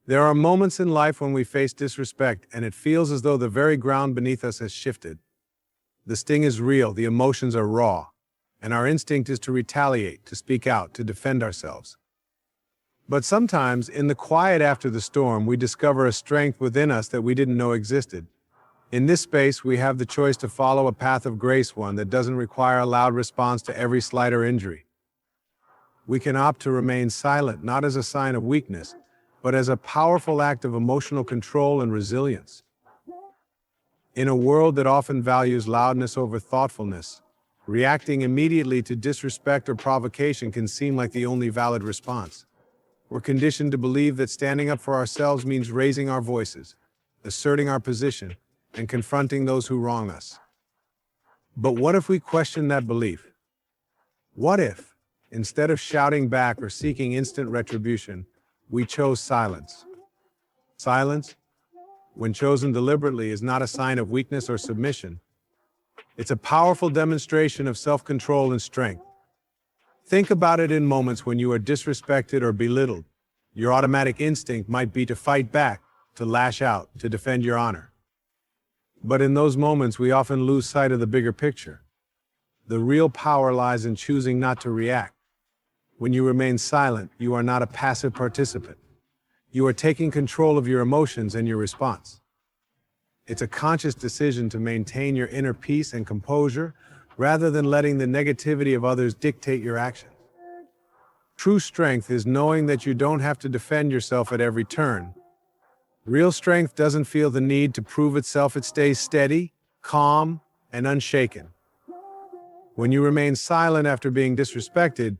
There are moments in life when we face disrespect and it feels as though the very ground beneath us has shifted. The sting is real, the emotions are raw, and our instinct is to retaliate, to speak out, to defend ourselves. But sometimes, in the quiet after the storm, we discover a strength within us that we didn't know existed. In this space, we have the choice to follow a path of grace, one that doesn't require a loud response to every slight or injury. We can opt to remain silent, not as a sign of weakness, but as a powerful act of emotional control and resilience. In a world that often values loudness over thoughtfulness, reacting immediately to disrespect or provocation can seem like the only valid response. We're conditioned to believe that standing up for ourselves means raising our voices, asserting our position, and confronting those who wrong us. But what if we question that belief? What if, instead of shouting back or seeking instant retribution, we chose silence? Silence, when chosen deliberately, is not a sign of weakness or submission. It's a powerful demonstration of self-control and strength. Think about it in moments when you are disrespected or belittled. Your automatic instinct might be to fight back, to lash out, to defend your honor. But in those moments, we often lose sight of the bigger picture. The real power lies in choosing not to react. When you remain silent, you are not a passive participant. You are taking control of your emotions and your response. It's a conscious decision to maintain your inner peace and composure rather than letting the negativity of others dictate your actions. True strength is knowing that you don't have to defend yourself at every turn. Real strength doesn't feel the need to prove itself. It stays steady, calm, and unshaken. When you remain silent after being disrespected,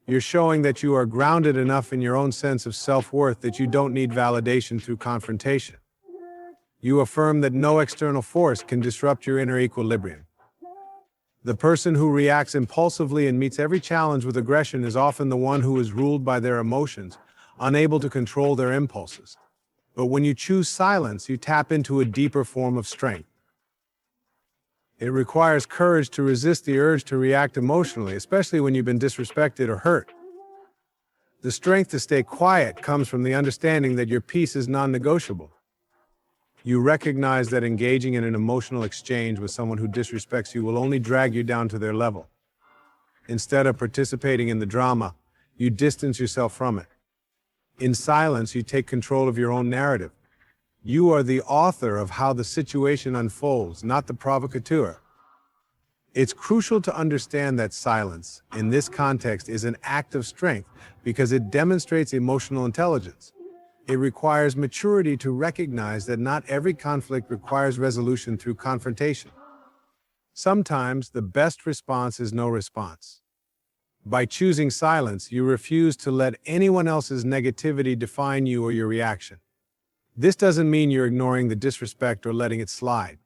you're showing that you are grounded enough in your own sense of self-worth that you don't need validation through confrontation. You affirm that no external force can disrupt your inner equilibrium. The person who reacts impulsively and meets every challenge with aggression is often the one who is ruled by their emotions, unable to control their impulses. But when you choose silence, you tap into a deeper form of strength. It requires courage to resist the urge to react emotionally, especially when you've been disrespected or hurt. The strength to stay quiet comes from the understanding that your peace is non-negotiable. You recognize that engaging in an emotional exchange with someone who disrespects you will only drag you down to their level. Instead of participating in the drama, you distance yourself from it. In silence, you take control of your own narrative. You are the author of how the situation unfolds, not the provocateur. It's crucial to understand that silence, in this context, is an act of strength because it demonstrates emotional intelligence. It requires maturity to recognize that not every conflict requires resolution through confrontation. Sometimes the best response is no response. By choosing silence, you refuse to let anyone else's negativity define you or your reaction. This doesn't mean you're ignoring the disrespect or letting it slide.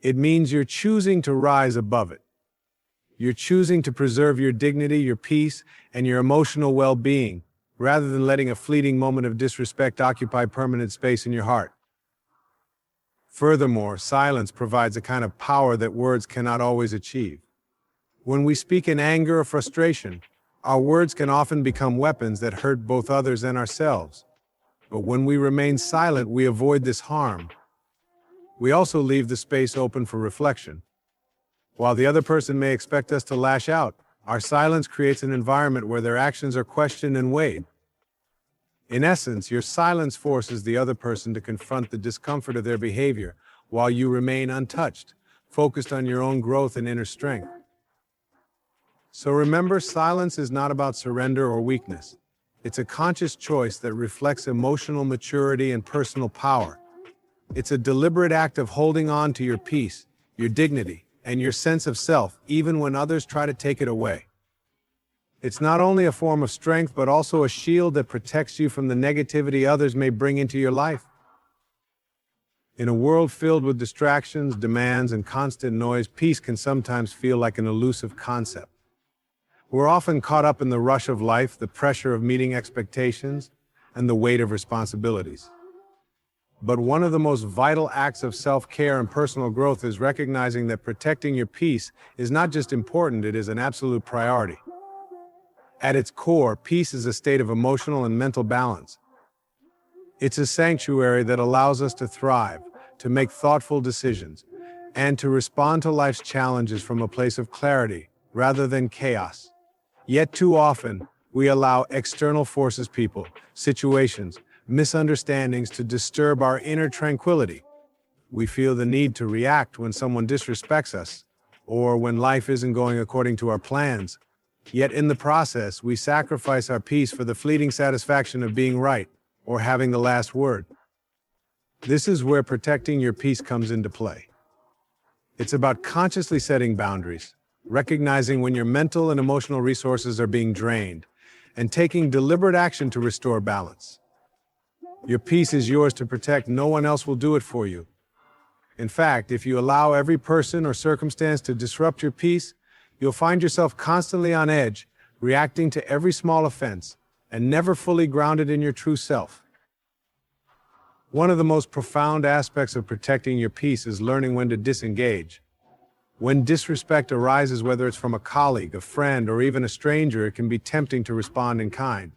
It means you're choosing to rise above it. You're choosing to preserve your dignity, your peace, and your emotional well-being, rather than letting a fleeting moment of disrespect occupy permanent space in your heart. Furthermore, silence provides a kind of power that words cannot always achieve. When we speak in anger or frustration, our words can often become weapons that hurt both others and ourselves. But when we remain silent, we avoid this harm. We also leave the space open for reflection. While the other person may expect us to lash out, our silence creates an environment where their actions are questioned and weighed. In essence, your silence forces the other person to confront the discomfort of their behavior while you remain untouched, focused on your own growth and inner strength. So remember, silence is not about surrender or weakness. It's a conscious choice that reflects emotional maturity and personal power. It's a deliberate act of holding on to your peace, your dignity, and your sense of self, even when others try to take it away. It's not only a form of strength, but also a shield that protects you from the negativity others may bring into your life. In a world filled with distractions, demands, and constant noise, peace can sometimes feel like an elusive concept. We're often caught up in the rush of life, the pressure of meeting expectations, and the weight of responsibilities. But one of the most vital acts of self-care and personal growth is recognizing that protecting your peace is not just important, it is an absolute priority. At its core, peace is a state of emotional and mental balance. It's a sanctuary that allows us to thrive, to make thoughtful decisions, and to respond to life's challenges from a place of clarity rather than chaos. Yet too often, we allow external forces, people, situations, misunderstandings to disturb our inner tranquility. We feel the need to react when someone disrespects us, or when life isn't going according to our plans. Yet in the process, we sacrifice our peace for the fleeting satisfaction of being right, or having the last word. This is where protecting your peace comes into play. It's about consciously setting boundaries, recognizing when your mental and emotional resources are being drained, and taking deliberate action to restore balance. Your peace is yours to protect. No one else will do it for you. In fact, if you allow every person or circumstance to disrupt your peace, you'll find yourself constantly on edge, reacting to every small offense, and never fully grounded in your true self. One of the most profound aspects of protecting your peace is learning when to disengage. When disrespect arises, whether it's from a colleague, a friend, or even a stranger, it can be tempting to respond in kind.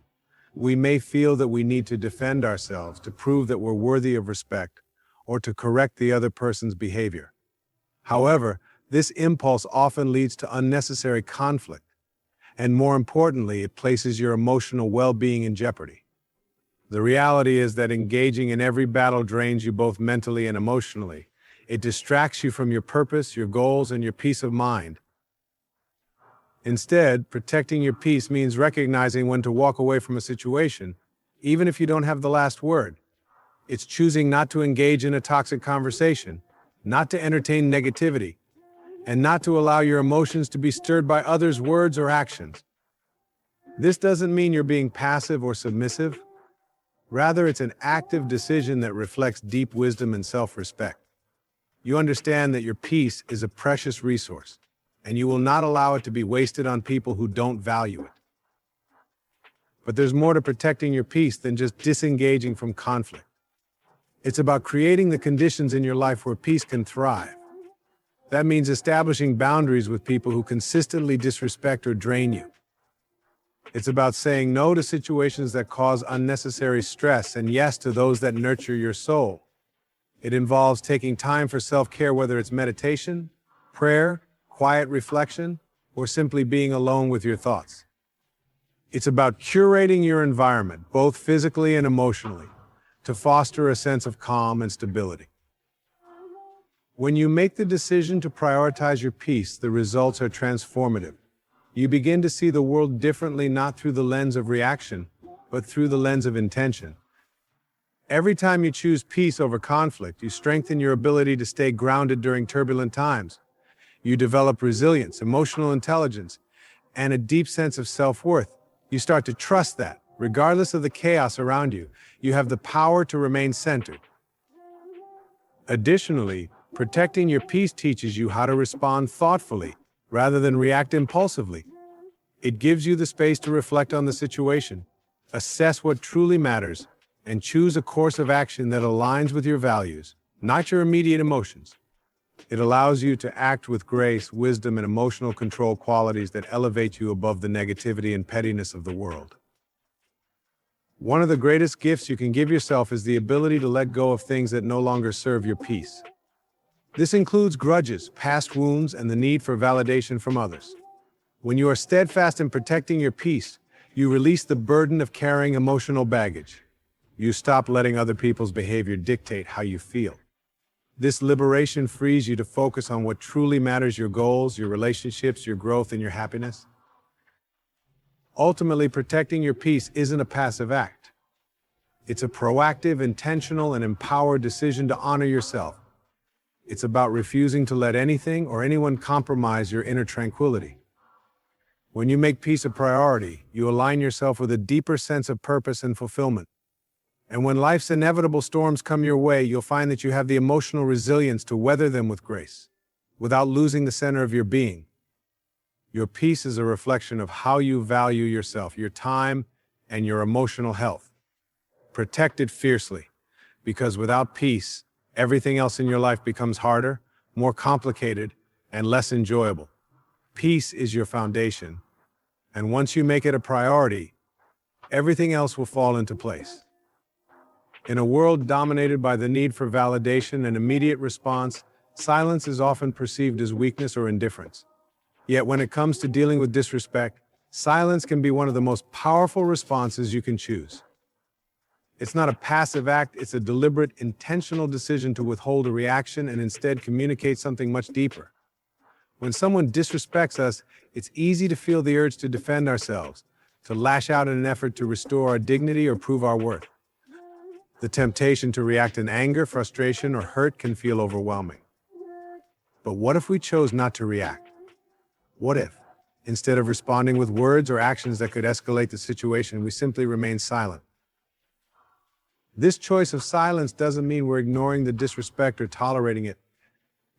We may feel that we need to defend ourselves, to prove that we're worthy of respect, or to correct the other person's behavior. However, this impulse often leads to unnecessary conflict, and more importantly, it places your emotional well-being in jeopardy. The reality is that engaging in every battle drains you both mentally and emotionally. It distracts you from your purpose, your goals, and your peace of mind. Instead, protecting your peace means recognizing when to walk away from a situation, even if you don't have the last word. It's choosing not to engage in a toxic conversation, not to entertain negativity, and not to allow your emotions to be stirred by others' words or actions. This doesn't mean you're being passive or submissive. Rather, it's an active decision that reflects deep wisdom and self-respect. You understand that your peace is a precious resource, and you will not allow it to be wasted on people who don't value it. But there's more to protecting your peace than just disengaging from conflict. It's about creating the conditions in your life where peace can thrive. That means establishing boundaries with people who consistently disrespect or drain you. It's about saying no to situations that cause unnecessary stress and yes to those that nurture your soul. It involves taking time for self-care, whether it's meditation, prayer, quiet reflection, or simply being alone with your thoughts. It's about curating your environment, both physically and emotionally, to foster a sense of calm and stability. When you make the decision to prioritize your peace, the results are transformative. You begin to see the world differently, not through the lens of reaction, but through the lens of intention. Every time you choose peace over conflict, you strengthen your ability to stay grounded during turbulent times. You develop resilience, emotional intelligence, and a deep sense of self-worth. You start to trust that, regardless of the chaos around you, you have the power to remain centered. Additionally, protecting your peace teaches you how to respond thoughtfully rather than react impulsively. It gives you the space to reflect on the situation, assess what truly matters, and choose a course of action that aligns with your values, not your immediate emotions. It allows you to act with grace, wisdom, and emotional control, qualities that elevate you above the negativity and pettiness of the world. One of the greatest gifts you can give yourself is the ability to let go of things that no longer serve your peace. This includes grudges, past wounds, and the need for validation from others. When you are steadfast in protecting your peace, you release the burden of carrying emotional baggage. You stop letting other people's behavior dictate how you feel. This liberation frees you to focus on what truly matters: your goals, your relationships, your growth, and your happiness. Ultimately, protecting your peace isn't a passive act. It's a proactive, intentional, and empowered decision to honor yourself. It's about refusing to let anything or anyone compromise your inner tranquility. When you make peace a priority, you align yourself with a deeper sense of purpose and fulfillment. And when life's inevitable storms come your way, you'll find that you have the emotional resilience to weather them with grace, without losing the center of your being. Your peace is a reflection of how you value yourself, your time, and your emotional health. Protect it fiercely, because without peace, everything else in your life becomes harder, more complicated, and less enjoyable. Peace is your foundation, and once you make it a priority, everything else will fall into place. In a world dominated by the need for validation and immediate response, silence is often perceived as weakness or indifference. Yet when it comes to dealing with disrespect, silence can be one of the most powerful responses you can choose. It's not a passive act, it's a deliberate, intentional decision to withhold a reaction and instead communicate something much deeper. When someone disrespects us, it's easy to feel the urge to defend ourselves, to lash out in an effort to restore our dignity or prove our worth. The temptation to react in anger, frustration, or hurt can feel overwhelming. But what if we chose not to react? What if, instead of responding with words or actions that could escalate the situation, we simply remain silent? This choice of silence doesn't mean we're ignoring the disrespect or tolerating it.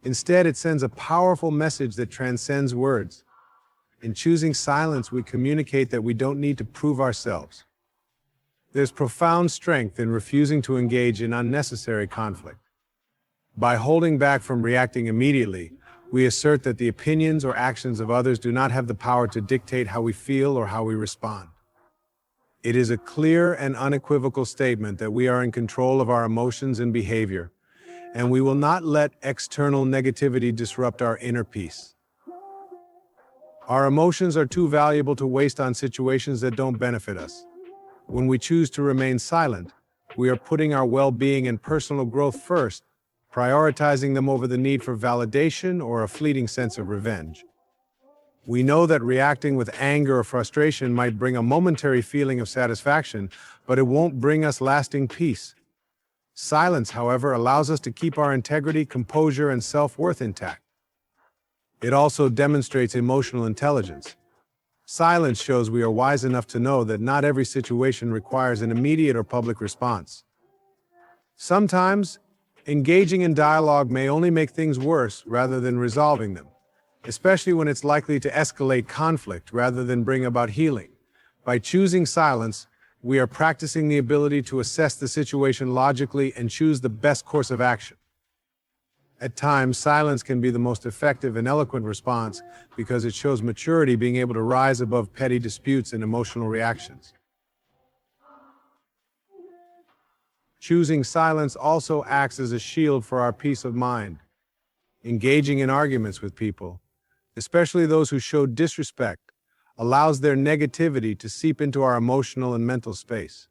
Instead, it sends a powerful message that transcends words. In choosing silence, we communicate that we don't need to prove ourselves. There's profound strength in refusing to engage in unnecessary conflict. By holding back from reacting immediately, we assert that the opinions or actions of others do not have the power to dictate how we feel or how we respond. It is a clear and unequivocal statement that we are in control of our emotions and behavior, and we will not let external negativity disrupt our inner peace. Our emotions are too valuable to waste on situations that don't benefit us. When we choose to remain silent, we are putting our well-being and personal growth first, prioritizing them over the need for validation or a fleeting sense of revenge. We know that reacting with anger or frustration might bring a momentary feeling of satisfaction, but it won't bring us lasting peace. Silence, however, allows us to keep our integrity, composure, and self-worth intact. It also demonstrates emotional intelligence. Silence shows we are wise enough to know that not every situation requires an immediate or public response. Sometimes, engaging in dialogue may only make things worse rather than resolving them, especially when it's likely to escalate conflict rather than bring about healing. By choosing silence, we are practicing the ability to assess the situation logically and choose the best course of action. At times, silence can be the most effective and eloquent response because it shows maturity, being able to rise above petty disputes and emotional reactions. Choosing silence also acts as a shield for our peace of mind. Engaging in arguments with people, especially those who show disrespect, allows their negativity to seep into our emotional and mental space.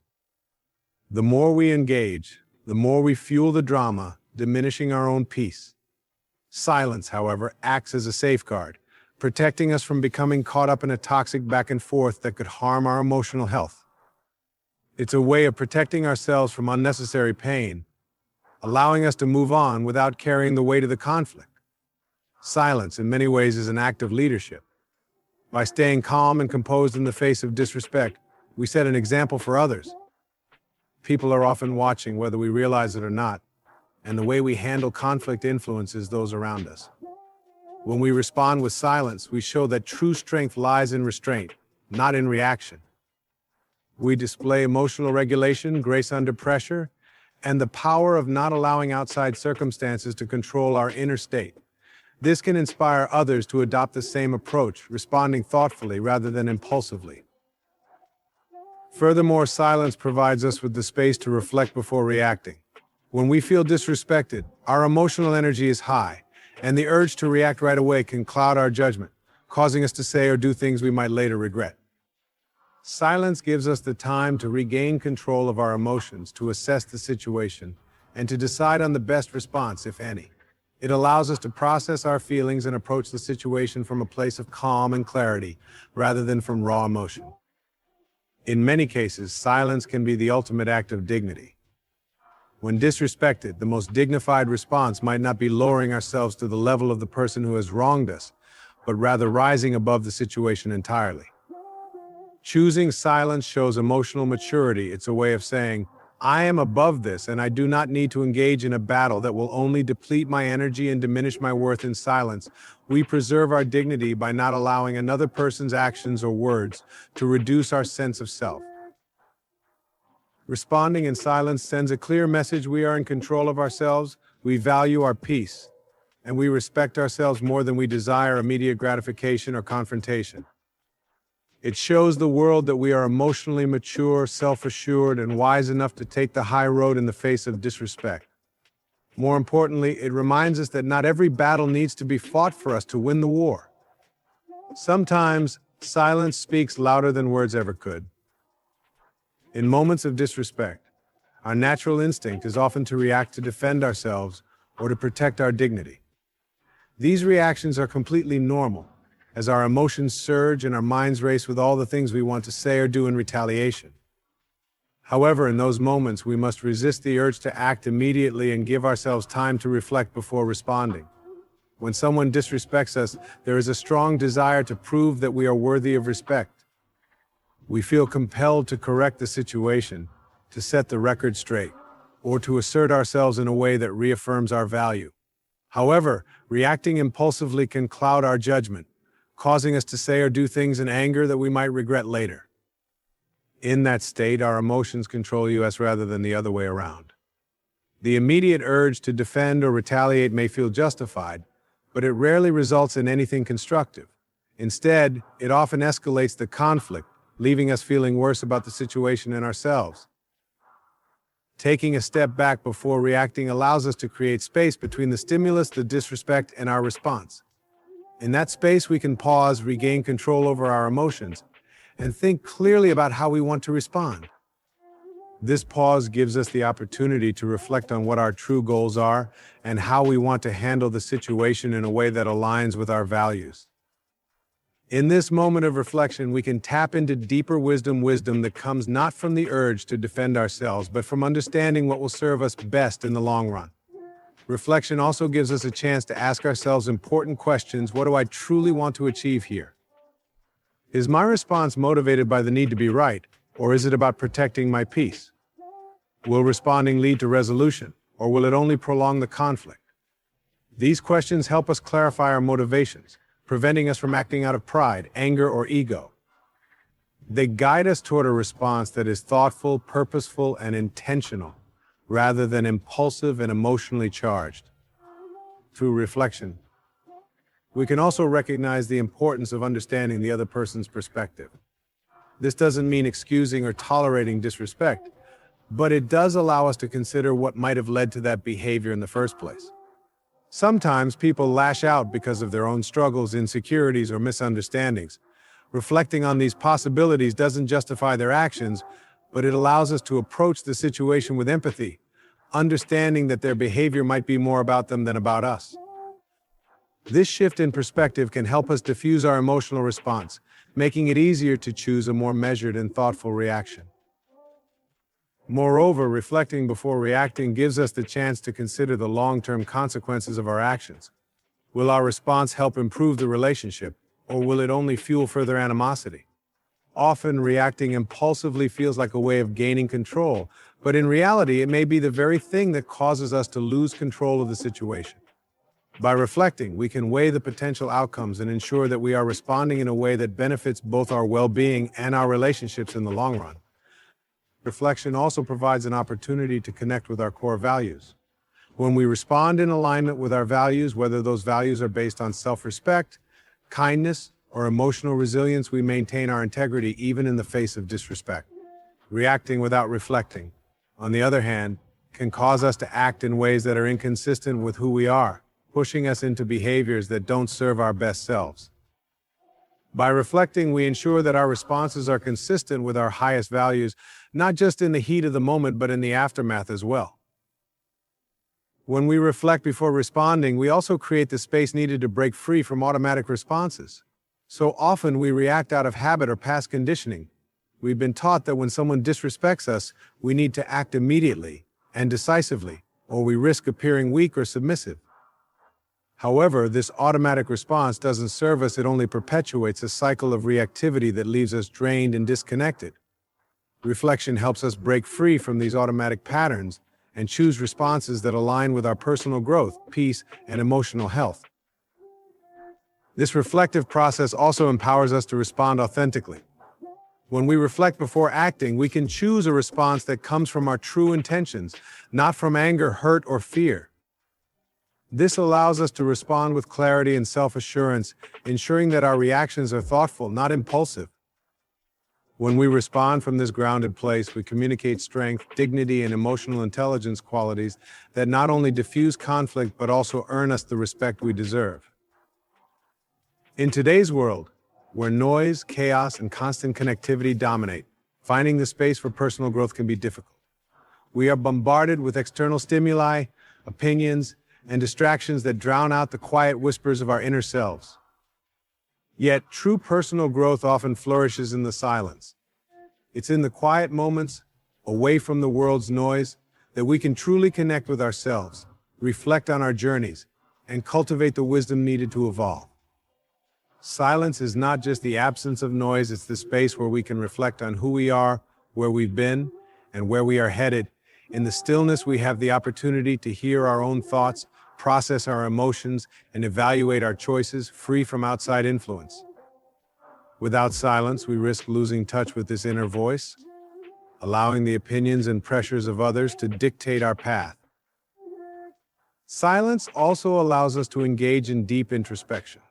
The more we engage, the more we fuel the drama, diminishing our own peace. Silence, however, acts as a safeguard, protecting us from becoming caught up in a toxic back and forth that could harm our emotional health. It's a way of protecting ourselves from unnecessary pain, allowing us to move on without carrying the weight of the conflict. Silence, in many ways, is an act of leadership. By staying calm and composed in the face of disrespect, we set an example for others. People are often watching, whether we realize it or not, and the way we handle conflict influences those around us. When we respond with silence, we show that true strength lies in restraint, not in reaction. We display emotional regulation, grace under pressure, and the power of not allowing outside circumstances to control our inner state. This can inspire others to adopt the same approach, responding thoughtfully rather than impulsively. Furthermore, silence provides us with the space to reflect before reacting. When we feel disrespected, our emotional energy is high, and the urge to react right away can cloud our judgment, causing us to say or do things we might later regret. Silence gives us the time to regain control of our emotions, to assess the situation, and to decide on the best response, if any. It allows us to process our feelings and approach the situation from a place of calm and clarity, rather than from raw emotion. In many cases, silence can be the ultimate act of dignity. When disrespected, the most dignified response might not be lowering ourselves to the level of the person who has wronged us, but rather rising above the situation entirely. Choosing silence shows emotional maturity. It's a way of saying, I am above this, and I do not need to engage in a battle that will only deplete my energy and diminish my worth. In silence, we preserve our dignity by not allowing another person's actions or words to reduce our sense of self. Responding in silence sends a clear message: we are in control of ourselves, we value our peace, and we respect ourselves more than we desire immediate gratification or confrontation. It shows the world that we are emotionally mature, self-assured, and wise enough to take the high road in the face of disrespect. More importantly, it reminds us that not every battle needs to be fought for us to win the war. Sometimes, silence speaks louder than words ever could. In moments of disrespect, our natural instinct is often to react to defend ourselves or to protect our dignity. These reactions are completely normal, as our emotions surge and our minds race with all the things we want to say or do in retaliation. However, in those moments, we must resist the urge to act immediately and give ourselves time to reflect before responding. When someone disrespects us, there is a strong desire to prove that we are worthy of respect. We feel compelled to correct the situation, to set the record straight, or to assert ourselves in a way that reaffirms our value. However, reacting impulsively can cloud our judgment, causing us to say or do things in anger that we might regret later. In that state, our emotions control us rather than the other way around. The immediate urge to defend or retaliate may feel justified, but it rarely results in anything constructive. Instead, it often escalates the conflict, leaving us feeling worse about the situation and ourselves. Taking a step back before reacting allows us to create space between the stimulus, the disrespect, and our response. In that space, we can pause, regain control over our emotions, and think clearly about how we want to respond. This pause gives us the opportunity to reflect on what our true goals are and how we want to handle the situation in a way that aligns with our values. In this moment of reflection, we can tap into deeper wisdom that comes not from the urge to defend ourselves, but from understanding what will serve us best in the long run. Reflection also gives us a chance to ask ourselves important questions. What do I truly want to achieve here? Is my response motivated by the need to be right, or is it about protecting my peace? Will responding lead to resolution, or will it only prolong the conflict? These questions help us clarify our motivations, preventing us from acting out of pride, anger, or ego. They guide us toward a response that is thoughtful, purposeful, and intentional, rather than impulsive and emotionally charged. Through reflection, we can also recognize the importance of understanding the other person's perspective. This doesn't mean excusing or tolerating disrespect, but it does allow us to consider what might have led to that behavior in the first place. Sometimes people lash out because of their own struggles, insecurities, or misunderstandings. Reflecting on these possibilities doesn't justify their actions, but it allows us to approach the situation with empathy, understanding that their behavior might be more about them than about us. This shift in perspective can help us diffuse our emotional response, making it easier to choose a more measured and thoughtful reaction. Moreover, reflecting before reacting gives us the chance to consider the long-term consequences of our actions. Will our response help improve the relationship, or will it only fuel further animosity? Often, reacting impulsively feels like a way of gaining control, but in reality, it may be the very thing that causes us to lose control of the situation. By reflecting, we can weigh the potential outcomes and ensure that we are responding in a way that benefits both our well-being and our relationships in the long run. Reflection also provides an opportunity to connect with our core values. When we respond in alignment with our values, whether those values are based on self-respect, kindness, or emotional resilience, we maintain our integrity even in the face of disrespect. Reacting without reflecting, on the other hand, can cause us to act in ways that are inconsistent with who we are, pushing us into behaviors that don't serve our best selves. By reflecting, we ensure that our responses are consistent with our highest values, not just in the heat of the moment, but in the aftermath as well. When we reflect before responding, we also create the space needed to break free from automatic responses. So often we react out of habit or past conditioning. We've been taught that when someone disrespects us, we need to act immediately and decisively, or we risk appearing weak or submissive. However, this automatic response doesn't serve us, it only perpetuates a cycle of reactivity that leaves us drained and disconnected. Reflection helps us break free from these automatic patterns and choose responses that align with our personal growth, peace, and emotional health. This reflective process also empowers us to respond authentically. When we reflect before acting, we can choose a response that comes from our true intentions, not from anger, hurt, or fear. This allows us to respond with clarity and self-assurance, ensuring that our reactions are thoughtful, not impulsive. When we respond from this grounded place, we communicate strength, dignity, and emotional intelligence qualities that not only diffuse conflict but also earn us the respect we deserve. In today's world, where noise, chaos, and constant connectivity dominate, finding the space for personal growth can be difficult. We are bombarded with external stimuli, opinions, and distractions that drown out the quiet whispers of our inner selves. Yet, true personal growth often flourishes in the silence. It's in the quiet moments, away from the world's noise, that we can truly connect with ourselves, reflect on our journeys, and cultivate the wisdom needed to evolve. Silence is not just the absence of noise, it's the space where we can reflect on who we are, where we've been, and where we are headed. In the stillness, we have the opportunity to hear our own thoughts, process our emotions, and evaluate our choices, free from outside influence. Without silence, we risk losing touch with this inner voice, allowing the opinions and pressures of others to dictate our path. Silence also allows us to engage in deep introspection.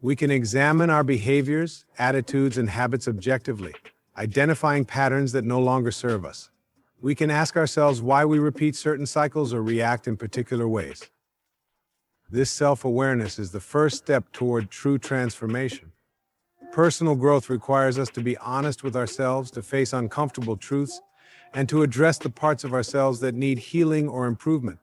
We can examine our behaviors, attitudes, and habits objectively, identifying patterns that no longer serve us. We can ask ourselves why we repeat certain cycles or react in particular ways. This self-awareness is the first step toward true transformation. Personal growth requires us to be honest with ourselves, to face uncomfortable truths, and to address the parts of ourselves that need healing or improvement.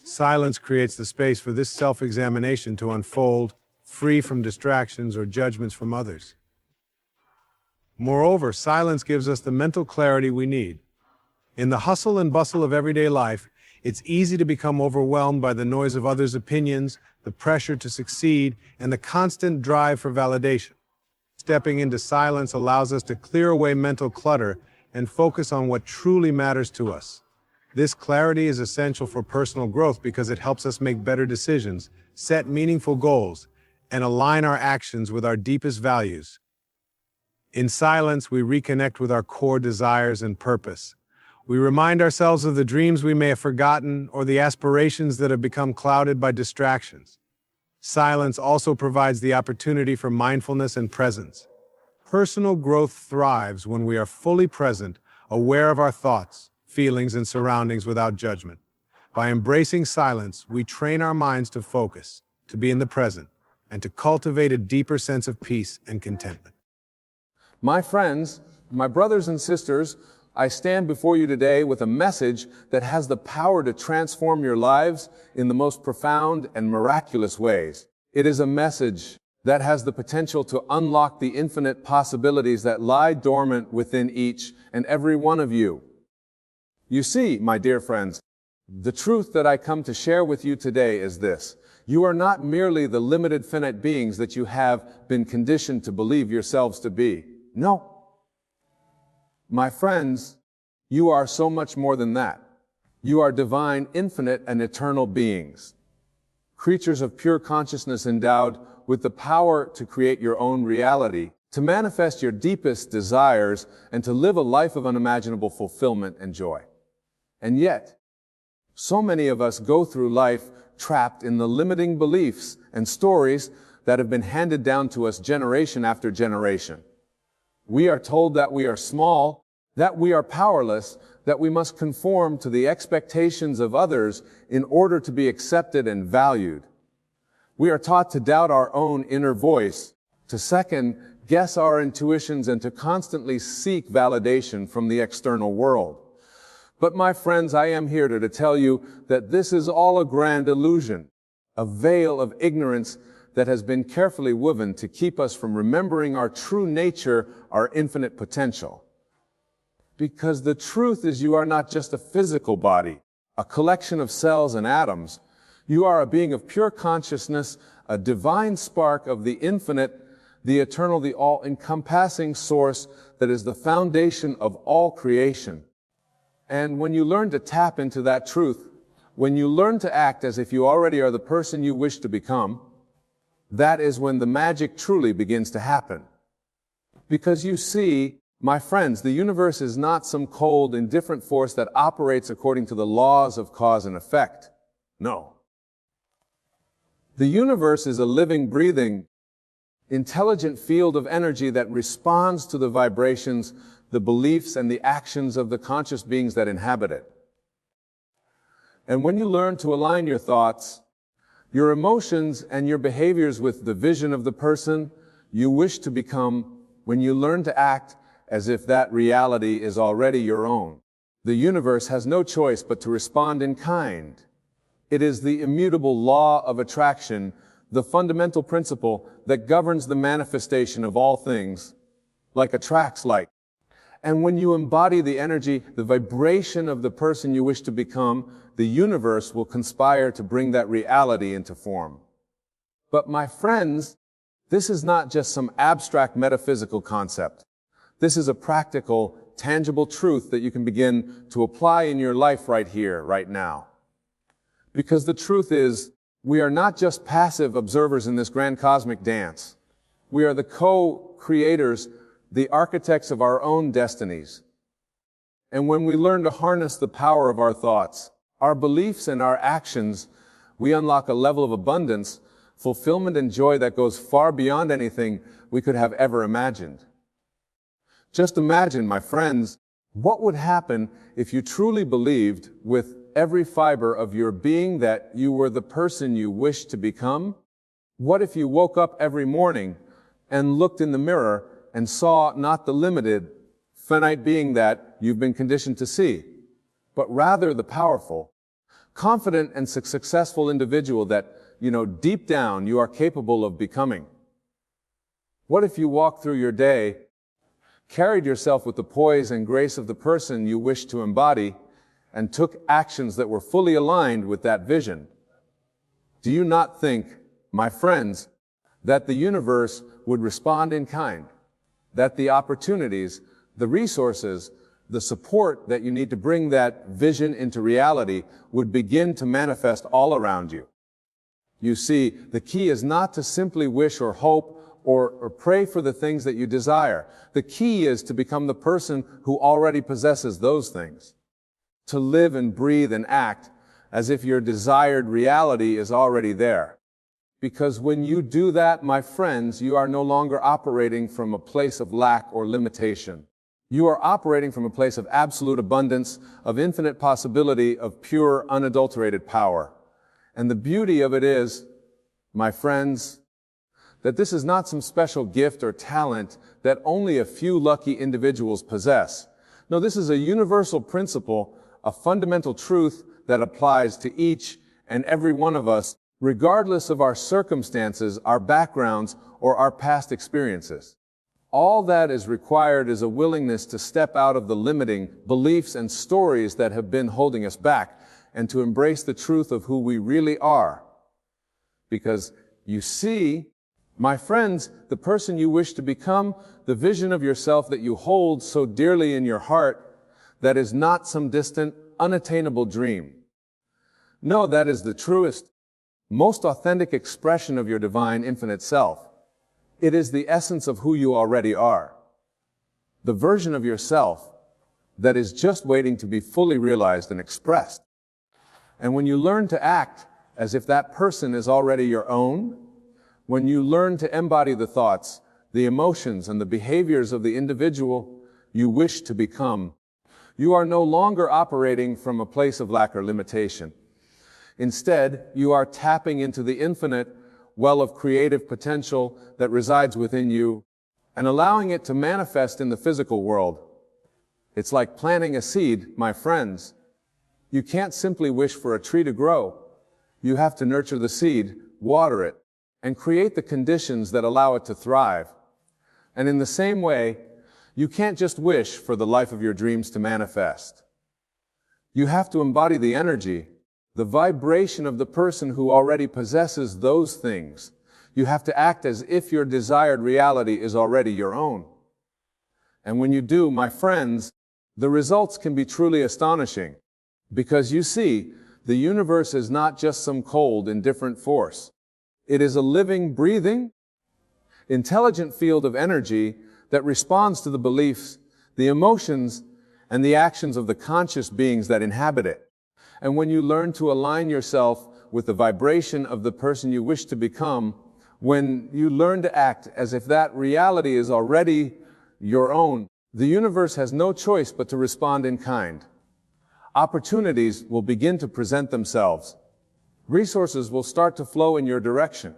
Silence creates the space for this self-examination to unfold, free from distractions or judgments from others. Moreover, silence gives us the mental clarity we need. In the hustle and bustle of everyday life, it's easy to become overwhelmed by the noise of others' opinions, the pressure to succeed, and the constant drive for validation. Stepping into silence allows us to clear away mental clutter and focus on what truly matters to us. This clarity is essential for personal growth because it helps us make better decisions, set meaningful goals, and align our actions with our deepest values. In silence, we reconnect with our core desires and purpose. We remind ourselves of the dreams we may have forgotten or the aspirations that have become clouded by distractions. Silence also provides the opportunity for mindfulness and presence. Personal growth thrives when we are fully present, aware of our thoughts, feelings, and surroundings without judgment. By embracing silence, we train our minds to focus, to be in the present, and to cultivate a deeper sense of peace and contentment. My friends, my brothers and sisters, I stand before you today with a message that has the power to transform your lives in the most profound and miraculous ways. It is a message that has the potential to unlock the infinite possibilities that lie dormant within each and every one of you. You see, my dear friends, the truth that I come to share with you today is this. You are not merely the limited finite beings that you have been conditioned to believe yourselves to be. No. My friends, you are so much more than that. You are divine, infinite, and eternal beings. Creatures of pure consciousness endowed with the power to create your own reality, to manifest your deepest desires, and to live a life of unimaginable fulfillment and joy. And yet, so many of us go through life trapped in the limiting beliefs and stories that have been handed down to us generation after generation. We are told that we are small, that we are powerless, that we must conform to the expectations of others in order to be accepted and valued. We are taught to doubt our own inner voice, to second guess our intuitions, and to constantly seek validation from the external world. But my friends, I am here to tell you that this is all a grand illusion, a veil of ignorance that has been carefully woven to keep us from remembering our true nature, our infinite potential. Because the truth is, you are not just a physical body, a collection of cells and atoms. You are a being of pure consciousness, a divine spark of the infinite, the eternal, the all-encompassing source that is the foundation of all creation. And when you learn to tap into that truth, when you learn to act as if you already are the person you wish to become, that is when the magic truly begins to happen. Because you see, my friends, the universe is not some cold, indifferent force that operates according to the laws of cause and effect. No. The universe is a living, breathing, intelligent field of energy that responds to the vibrations, the beliefs, and the actions of the conscious beings that inhabit it. And when you learn to align your thoughts, your emotions, and your behaviors with the vision of the person you wish to become, when you learn to act as if that reality is already your own, the universe has no choice but to respond in kind. It is the immutable law of attraction, the fundamental principle that governs the manifestation of all things, like attracts like. And when you embody the energy, the vibration of the person you wish to become, the universe will conspire to bring that reality into form. But my friends, this is not just some abstract metaphysical concept. This is a practical, tangible truth that you can begin to apply in your life right here, right now. Because the truth is, we are not just passive observers in this grand cosmic dance. We are the co-creators, the architects of our own destinies. And when we learn to harness the power of our thoughts, our beliefs, and our actions, we unlock a level of abundance, fulfillment, and joy that goes far beyond anything we could have ever imagined. Just imagine, my friends, what would happen if you truly believed with every fiber of your being that you were the person you wished to become? What if you woke up every morning and looked in the mirror and saw not the limited, finite being that you've been conditioned to see, but rather the powerful, confident, and successful individual that, deep down you are capable of becoming? What if you walked through your day, carried yourself with the poise and grace of the person you wish to embody, and took actions that were fully aligned with that vision? Do you not think, my friends, that the universe would respond in kind? That the opportunities, the resources, the support that you need to bring that vision into reality would begin to manifest all around you? You see, the key is not to simply wish or hope or pray for the things that you desire. The key is to become the person who already possesses those things. To live and breathe and act as if your desired reality is already there. Because when you do that, my friends, you are no longer operating from a place of lack or limitation. You are operating from a place of absolute abundance, of infinite possibility, of pure, unadulterated power. And the beauty of it is, my friends, that this is not some special gift or talent that only a few lucky individuals possess. No, this is a universal principle, a fundamental truth that applies to each and every one of us, regardless of our circumstances, our backgrounds, or our past experiences. All that is required is a willingness to step out of the limiting beliefs and stories that have been holding us back, and to embrace the truth of who we really are. Because, you see, my friends, the person you wish to become, the vision of yourself that you hold so dearly in your heart, that is not some distant, unattainable dream. No, that is the truest, most authentic expression of your divine infinite self. It is the essence of who you already are. The version of yourself that is just waiting to be fully realized and expressed. And when you learn to act as if that person is already your own, when you learn to embody the thoughts, the emotions, and the behaviors of the individual you wish to become, you are no longer operating from a place of lack or limitation. Instead, you are tapping into the infinite well of creative potential that resides within you and allowing it to manifest in the physical world. It's like planting a seed, my friends. You can't simply wish for a tree to grow. You have to nurture the seed, water it, and create the conditions that allow it to thrive. And in the same way, you can't just wish for the life of your dreams to manifest. You have to embody the energy, the vibration of the person who already possesses those things. You have to act as if your desired reality is already your own. And when you do, my friends, the results can be truly astonishing. Because you see, the universe is not just some cold, indifferent force. It is a living, breathing, intelligent field of energy that responds to the beliefs, the emotions, and the actions of the conscious beings that inhabit it. And when you learn to align yourself with the vibration of the person you wish to become, When you learn to act as if that reality is already your own, the universe has no choice but to respond in kind. Opportunities will begin to present themselves. Resources will start to flow in your direction.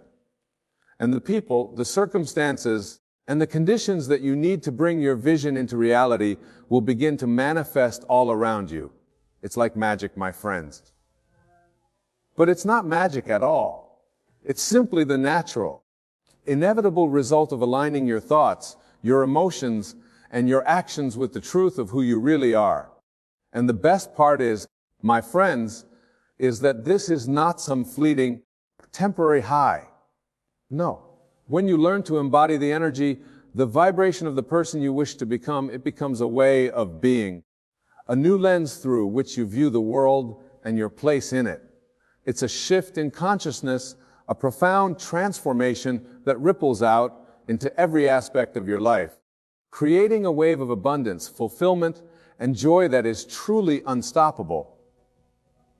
And the people, the circumstances, and the conditions that you need to bring your vision into reality will begin to manifest all around you. It's like magic, my friends. But it's not magic at all. It's simply the natural, inevitable result of aligning your thoughts, your emotions, and your actions with the truth of who you really are. And the best part is, my friends, is that this is not some fleeting, temporary high. No. When you learn to embody the energy, the vibration of the person you wish to become, it becomes a way of being, a new lens through which you view the world and your place in it. It's a shift in consciousness, a profound transformation that ripples out into every aspect of your life, creating a wave of abundance, fulfillment, and joy that is truly unstoppable.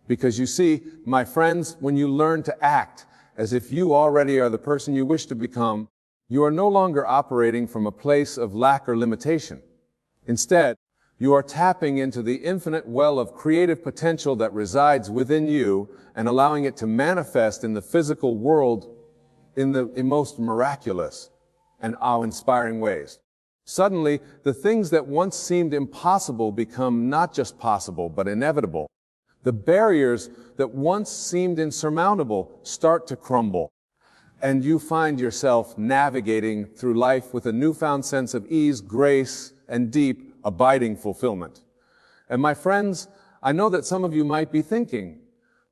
Because you see, my friends, when you learn to act as if you already are the person you wish to become, you are no longer operating from a place of lack or limitation. Instead, you are tapping into the infinite well of creative potential that resides within you and allowing it to manifest in the physical world in the most miraculous and awe-inspiring ways. Suddenly, the things that once seemed impossible become not just possible, but inevitable. The barriers that once seemed insurmountable start to crumble, and you find yourself navigating through life with a newfound sense of ease, grace, and deep, abiding fulfillment. And my friends, I know that some of you might be thinking,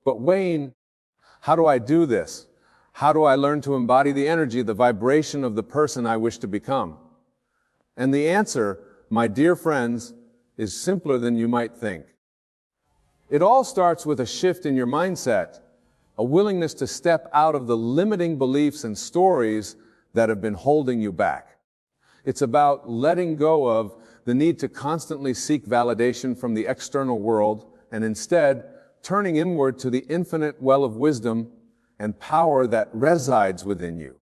but Wayne, how do I do this? How do I learn to embody the energy, the vibration of the person I wish to become? And the answer, my dear friends, is simpler than you might think. It all starts with a shift in your mindset, a willingness to step out of the limiting beliefs and stories that have been holding you back. It's about letting go of the need to constantly seek validation from the external world and instead turning inward to the infinite well of wisdom and power that resides within you.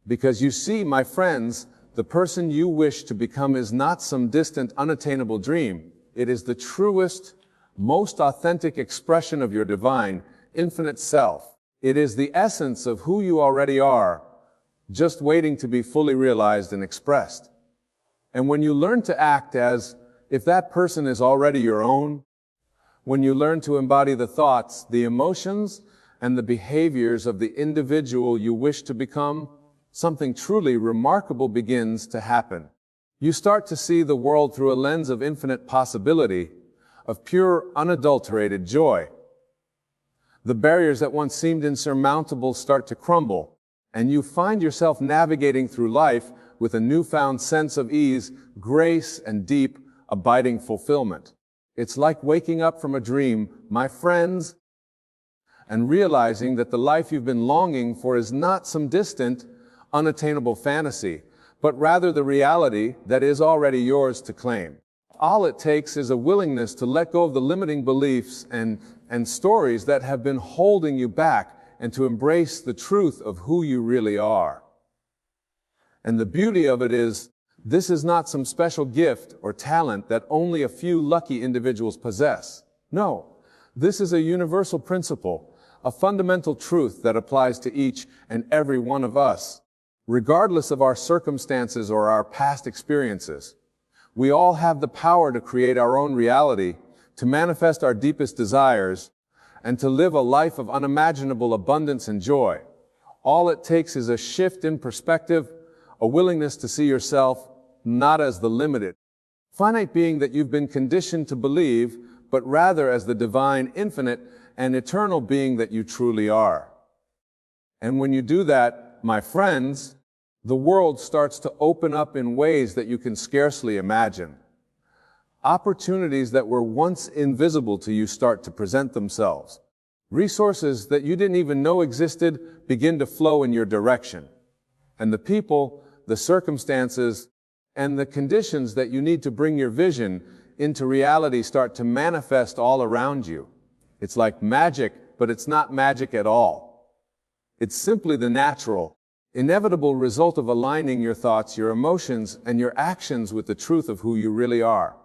Because you see, my friends, the person you wish to become is not some distant, unattainable dream. It is the truest, most authentic expression of your divine, infinite self. It is the essence of who you already are, just waiting to be fully realized and expressed. And when you learn to act as if that person is already your own, when you learn to embody the thoughts, the emotions, and the behaviors of the individual you wish to become, something truly remarkable begins to happen. You start to see the world through a lens of infinite possibility, of pure, unadulterated joy. The barriers that once seemed insurmountable start to crumble, and you find yourself navigating through life with a newfound sense of ease, grace, and deep, abiding fulfillment. It's like waking up from a dream, my friends, and realizing that the life you've been longing for is not some distant, unattainable fantasy, but rather the reality that is already yours to claim. All it takes is a willingness to let go of the limiting beliefs and stories that have been holding you back and to embrace the truth of who you really are. And the beauty of it is, this is not some special gift or talent that only a few lucky individuals possess. No, this is a universal principle, a fundamental truth that applies to each and every one of us, regardless of our circumstances or our past experiences. We all have the power to create our own reality, to manifest our deepest desires, and to live a life of unimaginable abundance and joy. All it takes is a shift in perspective, a willingness to see yourself not as the limited, finite being that you've been conditioned to believe, but rather as the divine, infinite, and eternal being that you truly are. And when you do that, my friends, the world starts to open up in ways that you can scarcely imagine. Opportunities that were once invisible to you start to present themselves. Resources that you didn't even know existed begin to flow in your direction. And the people, the circumstances, and the conditions that you need to bring your vision into reality start to manifest all around you. It's like magic, but it's not magic at all. It's simply the natural, inevitable result of aligning your thoughts, your emotions, and your actions with the truth of who you really are.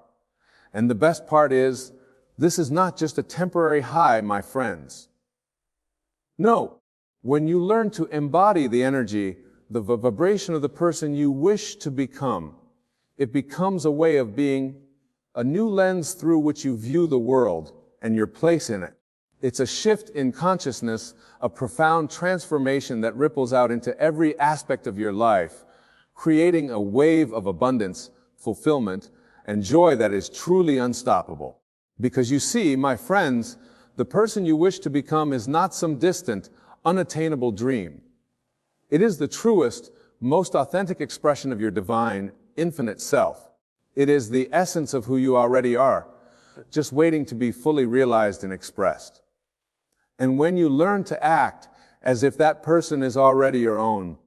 And the best part is, this is not just a temporary high, my friends. No, when you learn to embody the energy, the vibration of the person you wish to become, it becomes a way of being, a new lens through which you view the world and your place in it. It's a shift in consciousness, a profound transformation that ripples out into every aspect of your life, creating a wave of abundance, fulfillment, and joy that is truly unstoppable. Because you see, my friends, the person you wish to become is not some distant, unattainable dream. It is the truest, most authentic expression of your divine, infinite self. It is the essence of who you already are, just waiting to be fully realized and expressed. And when you learn to act as if that person is already your own,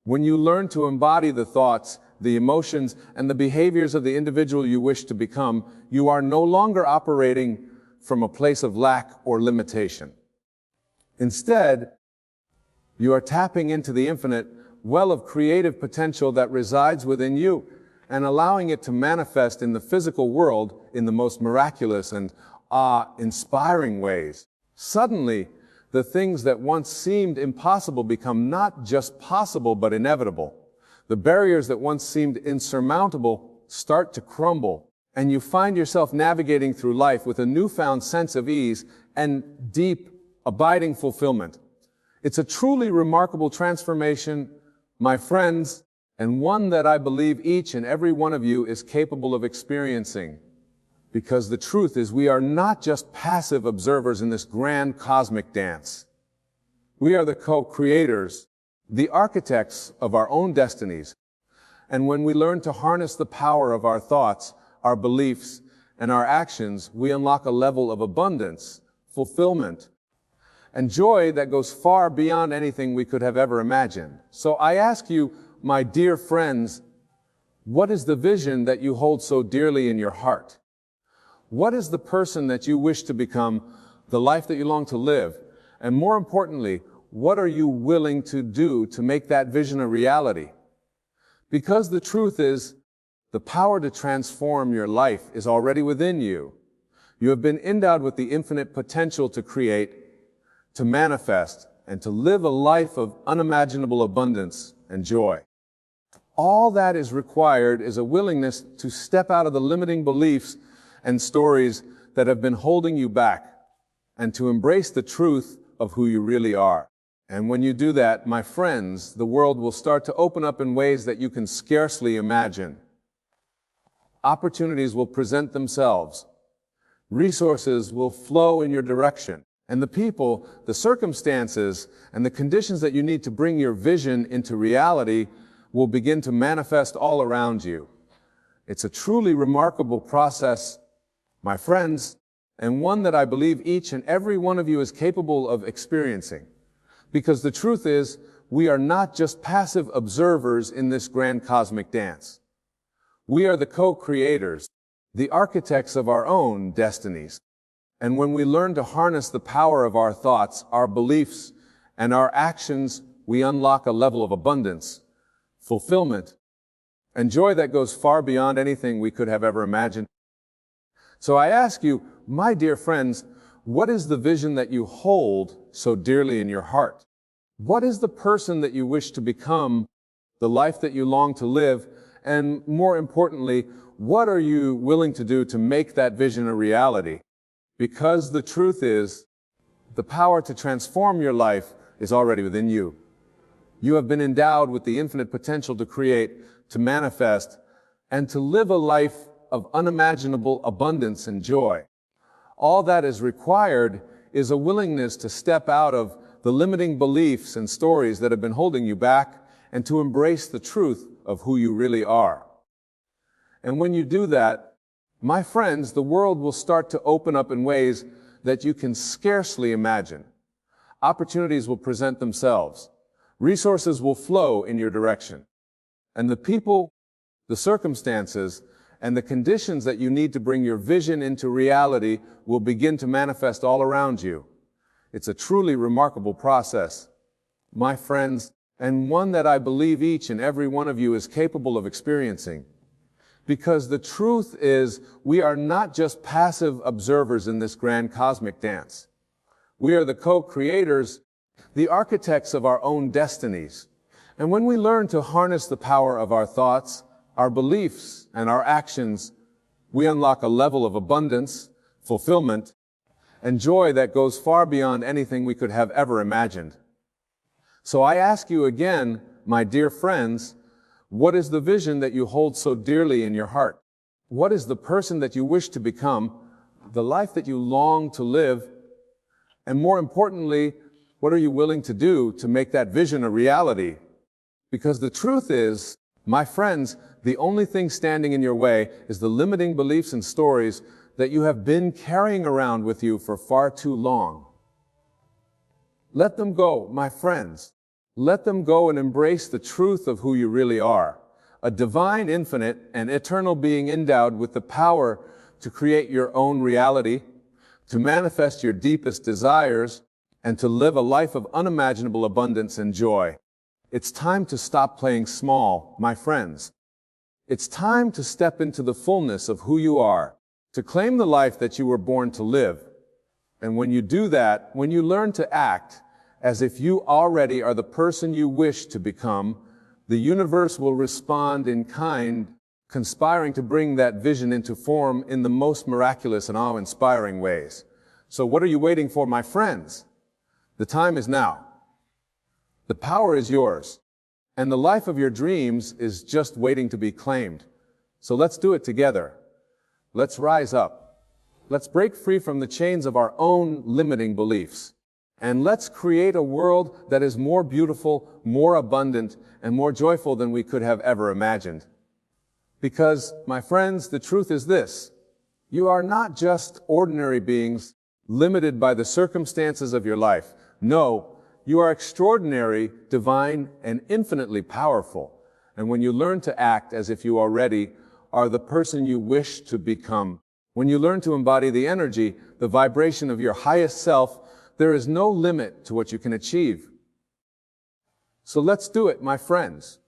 when you learn to embody the thoughts, the emotions, and the behaviors of the individual you wish to become, you are no longer operating from a place of lack or limitation. Instead, you are tapping into the infinite well of creative potential that resides within you and allowing it to manifest in the physical world in the most miraculous and awe-inspiring ways. Suddenly, the things that once seemed impossible become not just possible but inevitable. The barriers that once seemed insurmountable start to crumble, and you find yourself navigating through life with a newfound sense of ease and deep, abiding fulfillment. It's a truly remarkable transformation, my friends, and one that I believe each and every one of you is capable of experiencing. Because the truth is, we are not just passive observers in this grand cosmic dance. We are the co-creators, the architects of our own destinies. And when we learn to harness the power of our thoughts, our beliefs, and our actions, we unlock a level of abundance, fulfillment, and joy that goes far beyond anything we could have ever imagined. So I ask you, my dear friends, what is the vision that you hold so dearly in your heart? What is the person that you wish to become, the life that you long to live? And more importantly, what are you willing to do to make that vision a reality? Because the truth is, the power to transform your life is already within you. You have been endowed with the infinite potential to create, to manifest, and to live a life of unimaginable abundance and joy. All that is required is a willingness to step out of the limiting beliefs and stories that have been holding you back, and to embrace the truth of who you really are. And when you do that, my friends, the world will start to open up in ways that you can scarcely imagine. Opportunities will present themselves. Resources will flow in your direction. And the people, the circumstances, and the conditions that you need to bring your vision into reality will begin to manifest all around you. It's a truly remarkable process, my friends, and one that I believe each and every one of you is capable of experiencing. Because the truth is, we are not just passive observers in this grand cosmic dance. We are the co-creators, the architects of our own destinies. And when we learn to harness the power of our thoughts, our beliefs, and our actions, we unlock a level of abundance, fulfillment, and joy that goes far beyond anything we could have ever imagined. So I ask you, my dear friends, what is the vision that you hold so dearly in your heart? What is the person that you wish to become, the life that you long to live, and more importantly, what are you willing to do to make that vision a reality? Because the truth is, the power to transform your life is already within you. You have been endowed with the infinite potential to create, to manifest, and to live a life of unimaginable abundance and joy. All that is required is a willingness to step out of the limiting beliefs and stories that have been holding you back and to embrace the truth of who you really are. And when you do that, my friends, the world will start to open up in ways that you can scarcely imagine. Opportunities will present themselves. Resources will flow in your direction. And the people, the circumstances, and the conditions that you need to bring your vision into reality will begin to manifest all around you. It's a truly remarkable process, my friends, and one that I believe each and every one of you is capable of experiencing. Because the truth is, we are not just passive observers in this grand cosmic dance. We are the co-creators, the architects of our own destinies. And when we learn to harness the power of our thoughts, our beliefs, and our actions, we unlock a level of abundance, fulfillment, and joy that goes far beyond anything we could have ever imagined. So I ask you again, my dear friends, what is the vision that you hold so dearly in your heart? What is the person that you wish to become, the life that you long to live? And more importantly, what are you willing to do to make that vision a reality? Because the truth is, my friends, the only thing standing in your way is the limiting beliefs and stories that you have been carrying around with you for far too long. Let them go, my friends. Let them go and embrace the truth of who you really are, a divine, infinite, and eternal being endowed with the power to create your own reality, to manifest your deepest desires, and to live a life of unimaginable abundance and joy. It's time to stop playing small, my friends. It's time to step into the fullness of who you are, to claim the life that you were born to live. And when you do that, when you learn to act as if you already are the person you wish to become, the universe will respond in kind, conspiring to bring that vision into form in the most miraculous and awe-inspiring ways. So what are you waiting for, my friends? The time is now. The power is yours, and the life of your dreams is just waiting to be claimed. So let's do it together. Let's rise up. Let's break free from the chains of our own limiting beliefs. And let's create a world that is more beautiful, more abundant, and more joyful than we could have ever imagined. Because, my friends, the truth is this: you are not just ordinary beings limited by the circumstances of your life. No, you are extraordinary, divine, and infinitely powerful. And when you learn to act as if you already are the person you wish to become, when you learn to embody the energy, the vibration of your highest self, there is no limit to what you can achieve. So let's do it, my friends.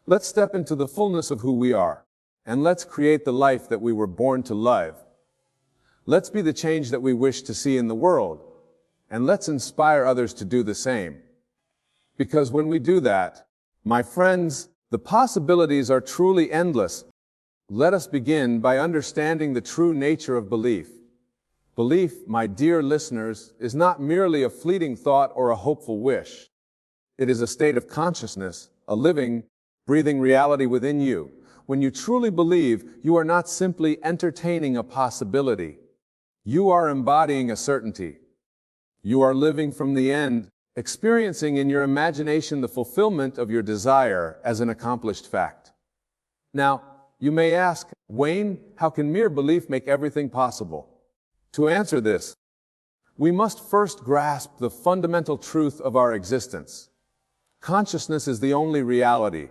Let's step into the fullness of who we are, and let's create the life that we were born to live. Let's be the change that we wish to see in the world, and let's inspire others to do the same. Because when we do that, my friends, the possibilities are truly endless. Let us begin by understanding the true nature of belief. Belief, my dear listeners, is not merely a fleeting thought or a hopeful wish. It is a state of consciousness, a living, breathing reality within you. When you truly believe, you are not simply entertaining a possibility. You are embodying a certainty. You are living from the end, experiencing in your imagination the fulfillment of your desire as an accomplished fact. Now, you may ask, Wayne, how can mere belief make everything possible? To answer this, we must first grasp the fundamental truth of our existence. Consciousness is the only reality.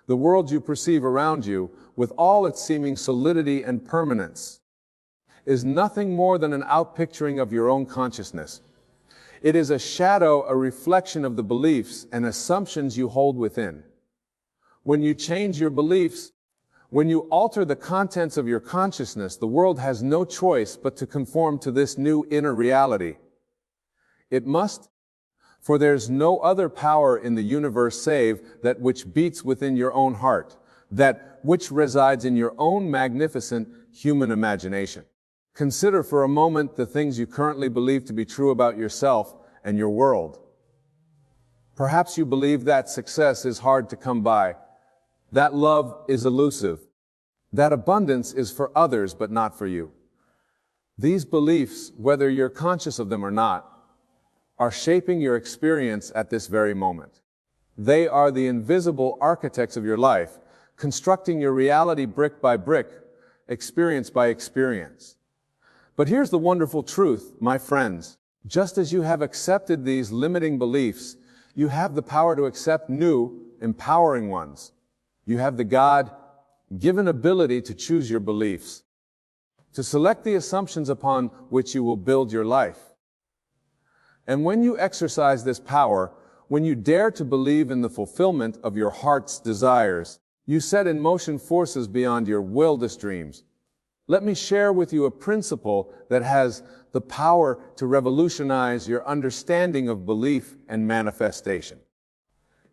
The world you perceive around you, with all its seeming solidity and permanence, is nothing more than an outpicturing of your own consciousness. It is a shadow, a reflection of the beliefs and assumptions you hold within. When you change your beliefs, when you alter the contents of your consciousness, the world has no choice but to conform to this new inner reality. It must, for there's no other power in the universe save that which beats within your own heart, that which resides in your own magnificent human imagination. Consider for a moment the things you currently believe to be true about yourself and your world. Perhaps you believe that success is hard to come by, that love is elusive, that abundance is for others but not for you. These beliefs, whether you're conscious of them or not, are shaping your experience at this very moment. They are the invisible architects of your life, constructing your reality brick by brick, experience by experience. But here's the wonderful truth, my friends. Just as you have accepted these limiting beliefs, you have the power to accept new, empowering ones. You have the God-given ability to choose your beliefs, to select the assumptions upon which you will build your life. And when you exercise this power, When you dare to believe in the fulfillment of your heart's desires, you set in motion forces beyond your wildest dreams. Let me share with you a principle that has the power to revolutionize your understanding of belief and manifestation.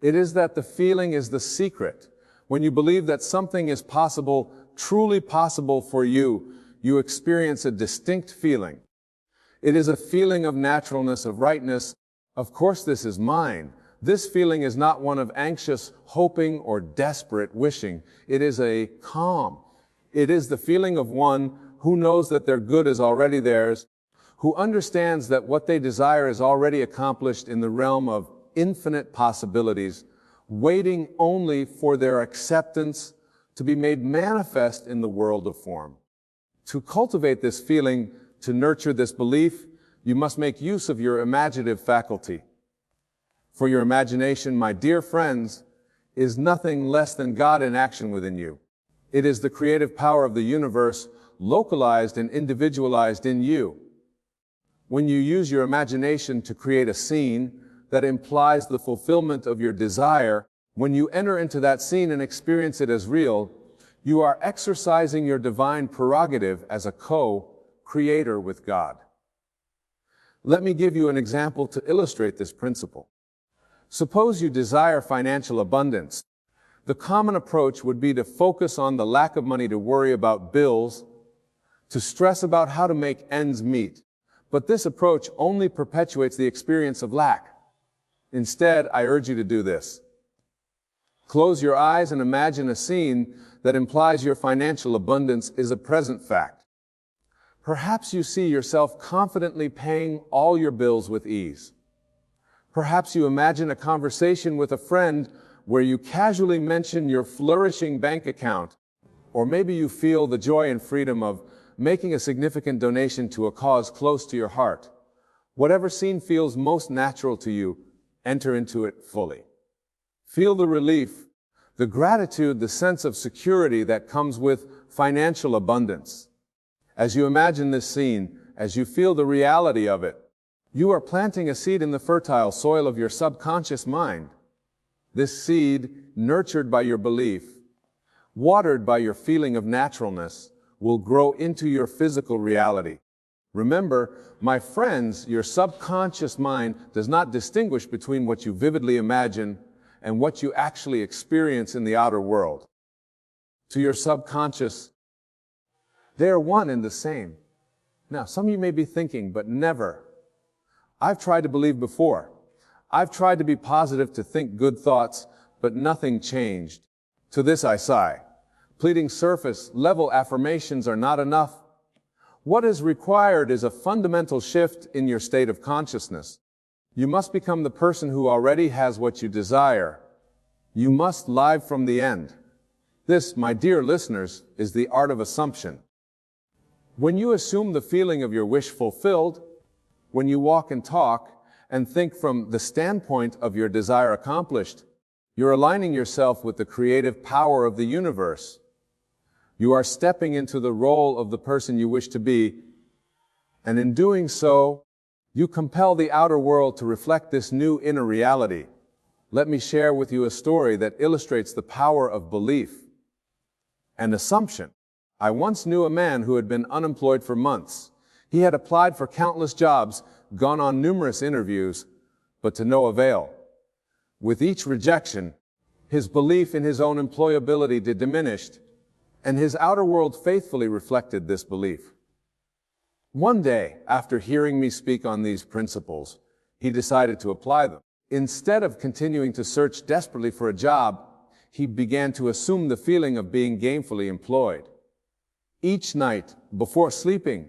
It is that the feeling is the secret. When you believe that something is possible, truly possible for you, you experience a distinct feeling. It is a feeling of naturalness, of rightness. Of course, this is mine. This feeling is not one of anxious hoping or desperate wishing. It is a calm. It is the feeling of one who knows that their good is already theirs, who understands that what they desire is already accomplished in the realm of infinite possibilities, waiting only for their acceptance to be made manifest in the world of form. To cultivate this feeling, to nurture this belief, you must make use of your imaginative faculty. For your imagination, my dear friends, is nothing less than God in action within you. It is the creative power of the universe, localized and individualized in you. When you use your imagination to create a scene that implies the fulfillment of your desire, when you enter into that scene and experience it as real, you are exercising your divine prerogative as a co-creator with God. Let me give you an example to illustrate this principle. Suppose you desire financial abundance. The common approach would be to focus on the lack of money, to worry about bills, to stress about how to make ends meet. But this approach only perpetuates the experience of lack. Instead, I urge you to do this. Close your eyes and imagine a scene that implies your financial abundance is a present fact. Perhaps you see yourself confidently paying all your bills with ease. Perhaps you imagine a conversation with a friend where you casually mention your flourishing bank account, or maybe you feel the joy and freedom of making a significant donation to a cause close to your heart. Whatever scene feels most natural to you, enter into it fully. Feel the relief, the gratitude, the sense of security that comes with financial abundance. As you imagine this scene, as you feel the reality of it, you are planting a seed in the fertile soil of your subconscious mind. This seed, nurtured by your belief, watered by your feeling of naturalness, will grow into your physical reality. Remember, my friends, your subconscious mind does not distinguish between what you vividly imagine and what you actually experience in the outer world. To your subconscious, they are one and the same. Now, some of you may be thinking, but never. I've tried to believe before. I've tried to be positive, to think good thoughts, but nothing changed. To this I sigh. Pleading surface-level affirmations are not enough. What is required is a fundamental shift in your state of consciousness. You must become the person who already has what you desire. You must live from the end. This, my dear listeners, is the art of assumption. When you assume the feeling of your wish fulfilled, when you walk and talk and think from the standpoint of your desire accomplished, you're aligning yourself with the creative power of the universe. You are stepping into the role of the person you wish to be, and in doing so, you compel the outer world to reflect this new inner reality. Let me share with you a story that illustrates the power of belief and assumption. I once knew a man who had been unemployed for months. He had applied for countless jobs, gone on numerous interviews, but to no avail. With each rejection, his belief in his own employability diminished, and his outer world faithfully reflected this belief. One day, after hearing me speak on these principles, he decided to apply them. Instead of continuing to search desperately for a job, he began to assume the feeling of being gainfully employed. Each night, before sleeping,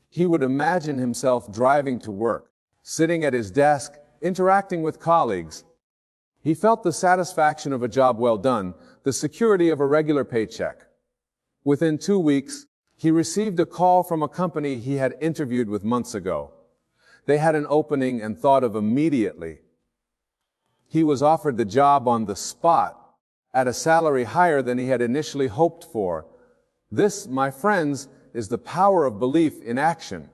he would imagine himself driving to work, sitting at his desk, interacting with colleagues. He felt the satisfaction of a job well done, the security of a regular paycheck. Within 2 weeks, he received a call from a company he had interviewed with months ago. They had an opening and thought of immediately. He was offered the job on the spot, at a salary higher than he had initially hoped for. This, my friends, is the power of belief in action.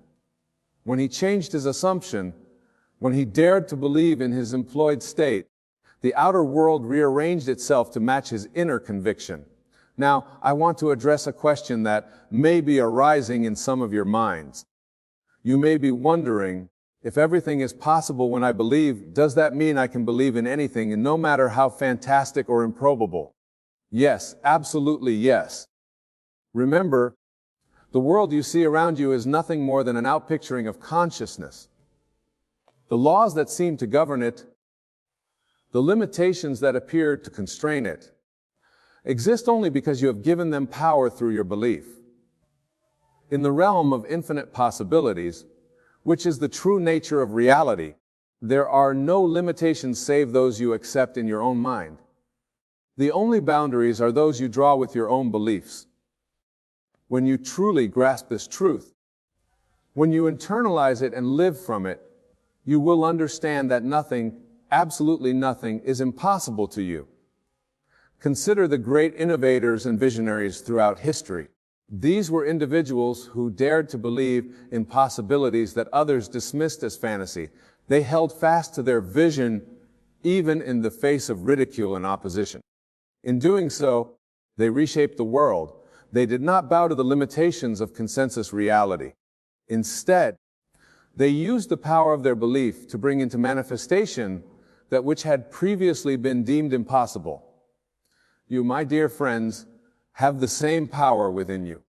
When he changed his assumption, When he dared to believe in his employed state, the outer world rearranged itself to match his inner conviction. Now, I want to address a question that may be arising in some of your minds. You may be wondering, if everything is possible when I believe, does that mean I can believe in anything, and no matter how fantastic or improbable? Yes, absolutely yes. Remember, the world you see around you is nothing more than an outpicturing of consciousness. The laws that seem to govern it, the limitations that appear to constrain it, exist only because you have given them power through your belief. In the realm of infinite possibilities, which is the true nature of reality, there are no limitations save those you accept in your own mind. The only boundaries are those you draw with your own beliefs. When you truly grasp this truth, when you internalize it and live from it, you will understand that nothing, absolutely nothing, is impossible to you. Consider the great innovators and visionaries throughout history. These were individuals who dared to believe in possibilities that others dismissed as fantasy. They held fast to their vision, even in the face of ridicule and opposition. In doing so, they reshaped the world. They did not bow to the limitations of consensus reality. Instead, they used the power of their belief to bring into manifestation that which had previously been deemed impossible. You, my dear friends, have the same power within you.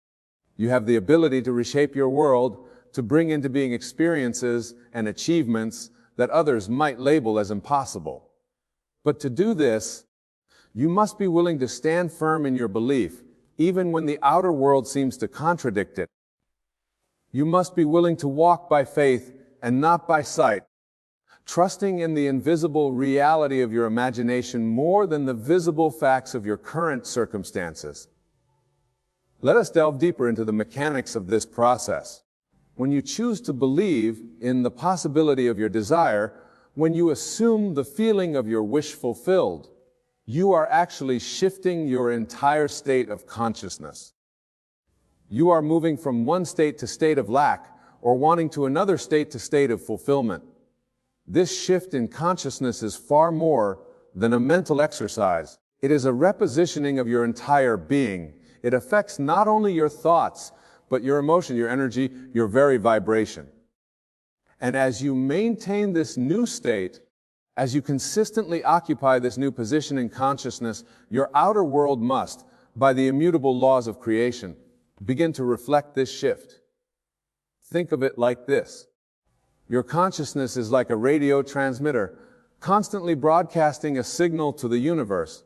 You have the ability to reshape your world, to bring into being experiences and achievements that others might label as impossible. But to do this, you must be willing to stand firm in your belief, even when the outer world seems to contradict it. You must be willing to walk by faith and not by sight, trusting in the invisible reality of your imagination more than the visible facts of your current circumstances. Let us delve deeper into the mechanics of this process. When you choose to believe in the possibility of your desire, when you assume the feeling of your wish fulfilled, you are actually shifting your entire state of consciousness. You are moving from one state to state of lack, or wanting to another state to state of fulfillment. This shift in consciousness is far more than a mental exercise. It is a repositioning of your entire being. It affects not only your thoughts, but your emotion, your energy, your very vibration. And as you maintain this new state, as you consistently occupy this new position in consciousness, your outer world must, by the immutable laws of creation, begin to reflect this shift. Think of it like this. Your consciousness is like a radio transmitter, constantly broadcasting a signal to the universe.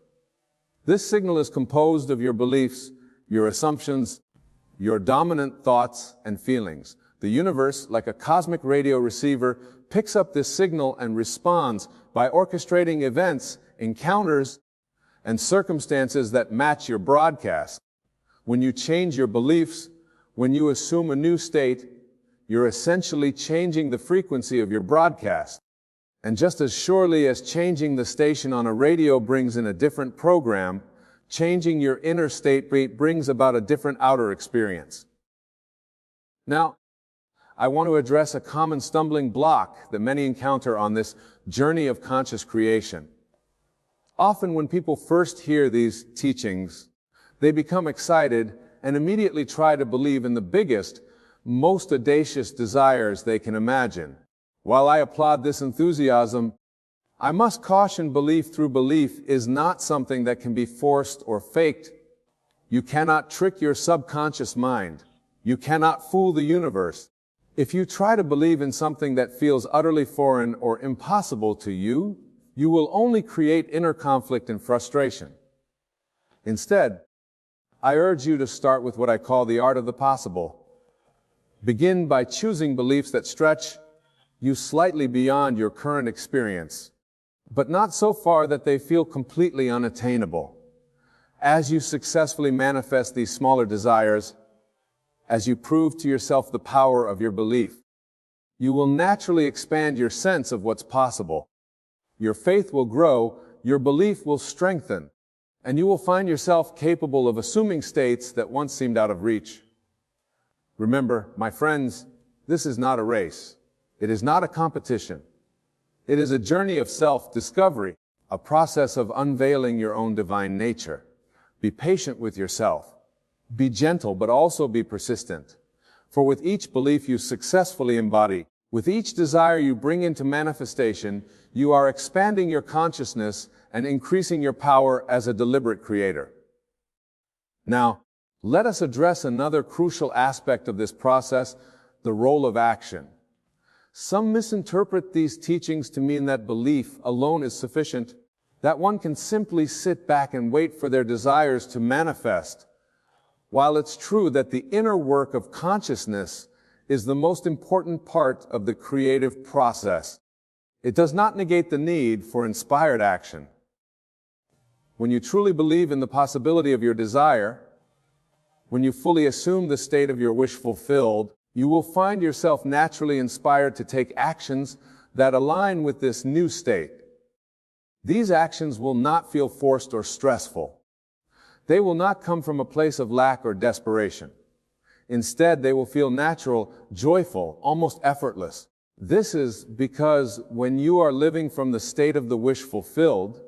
This signal is composed of your beliefs, your assumptions, your dominant thoughts and feelings. The universe, like a cosmic radio receiver, picks up this signal and responds by orchestrating events, encounters, and circumstances that match your broadcast. When you change your beliefs, when you assume a new state, you're essentially changing the frequency of your broadcast. And just as surely as changing the station on a radio brings in a different program, changing your inner state brings about a different outer experience. Now, I want to address a common stumbling block that many encounter on this journey of conscious creation. Often when people first hear these teachings, they become excited and immediately try to believe in the biggest, most audacious desires they can imagine. While I applaud this enthusiasm, I must caution belief through belief is not something that can be forced or faked. You cannot trick your subconscious mind. You cannot fool the universe. If you try to believe in something that feels utterly foreign or impossible to you, you will only create inner conflict and frustration. Instead, I urge you to start with what I call the art of the possible. Begin by choosing beliefs that stretch you slightly beyond your current experience, but not so far that they feel completely unattainable. As you successfully manifest these smaller desires, as you prove to yourself the power of your belief, you will naturally expand your sense of what's possible. Your faith will grow, your belief will strengthen, and you will find yourself capable of assuming states that once seemed out of reach. Remember, my friends, this is not a race. It is not a competition. It is a journey of self-discovery, a process of unveiling your own divine nature. Be patient with yourself. Be gentle, but also be persistent. For with each belief you successfully embody, with each desire you bring into manifestation, you are expanding your consciousness and increasing your power as a deliberate creator. Now, let us address another crucial aspect of this process, the role of action. Some misinterpret these teachings to mean that belief alone is sufficient, that one can simply sit back and wait for their desires to manifest. While it's true that the inner work of consciousness is the most important part of the creative process, it does not negate the need for inspired action. When you truly believe in the possibility of your desire, when you fully assume the state of your wish fulfilled, you will find yourself naturally inspired to take actions that align with this new state. These actions will not feel forced or stressful. They will not come from a place of lack or desperation. Instead, they will feel natural, joyful, almost effortless. This is because when you are living from the state of the wish fulfilled,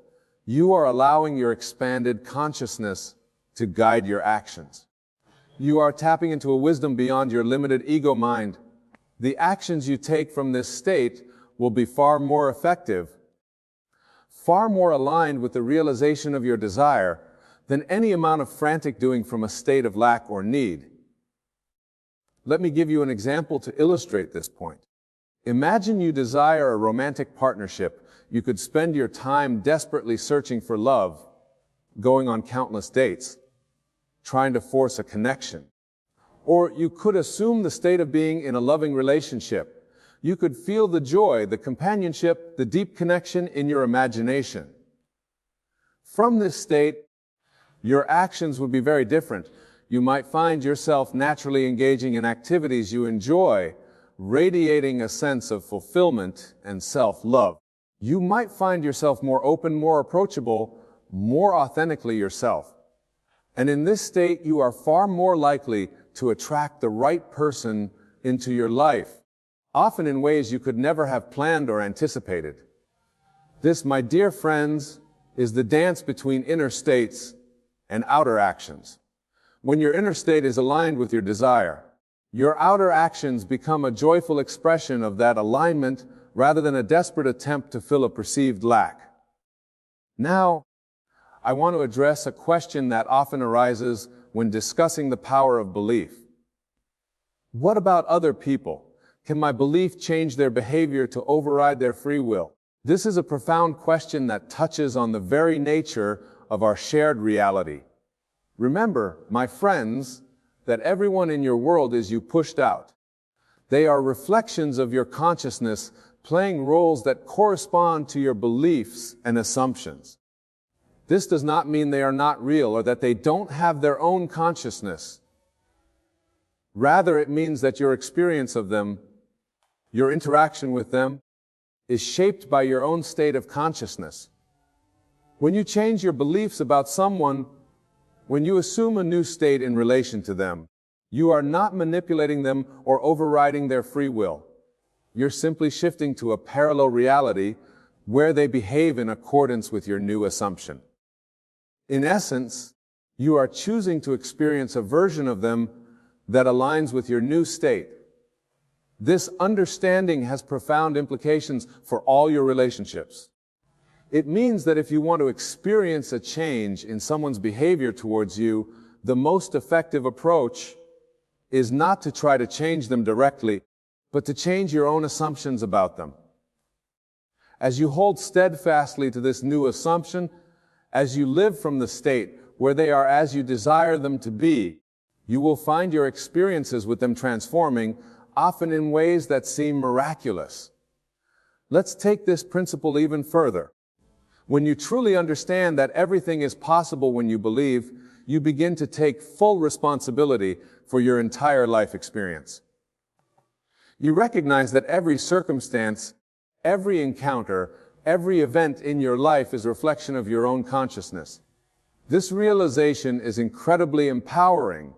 you are allowing your expanded consciousness to guide your actions. You are tapping into a wisdom beyond your limited ego mind. The actions you take from this state will be far more effective, far more aligned with the realization of your desire than any amount of frantic doing from a state of lack or need. Let me give you an example to illustrate this point. Imagine you desire a romantic partnership. You could spend your time desperately searching for love, going on countless dates, trying to force a connection. Or you could assume the state of being in a loving relationship. You could feel the joy, the companionship, the deep connection in your imagination. From this state, your actions would be very different. You might find yourself naturally engaging in activities you enjoy, radiating a sense of fulfillment and self-love. You might find yourself more open, more approachable, more authentically yourself. And in this state, you are far more likely to attract the right person into your life, often in ways you could never have planned or anticipated. This, my dear friends, is the dance between inner states and outer actions. When your inner state is aligned with your desire, your outer actions become a joyful expression of that alignment rather than a desperate attempt to fill a perceived lack. Now, I want to address a question that often arises when discussing the power of belief. What about other people? Can my belief change their behavior to override their free will? This is a profound question that touches on the very nature of our shared reality. Remember, my friends, that everyone in your world is you pushed out. They are reflections of your consciousness playing roles that correspond to your beliefs and assumptions. This does not mean they are not real or that they don't have their own consciousness. Rather, it means that your experience of them, your interaction with them, is shaped by your own state of consciousness. When you change your beliefs about someone, when you assume a new state in relation to them, you are not manipulating them or overriding their free will. You're simply shifting to a parallel reality where they behave in accordance with your new assumption. In essence, you are choosing to experience a version of them that aligns with your new state. This understanding has profound implications for all your relationships. It means that if you want to experience a change in someone's behavior towards you, the most effective approach is not to try to change them directly, but to change your own assumptions about them. As you hold steadfastly to this new assumption, as you live from the state where they are as you desire them to be, you will find your experiences with them transforming, often in ways that seem miraculous. Let's take this principle even further. When you truly understand that everything is possible when you believe, you begin to take full responsibility for your entire life experience. You recognize that every circumstance, every encounter, every event in your life is a reflection of your own consciousness. This realization is incredibly empowering,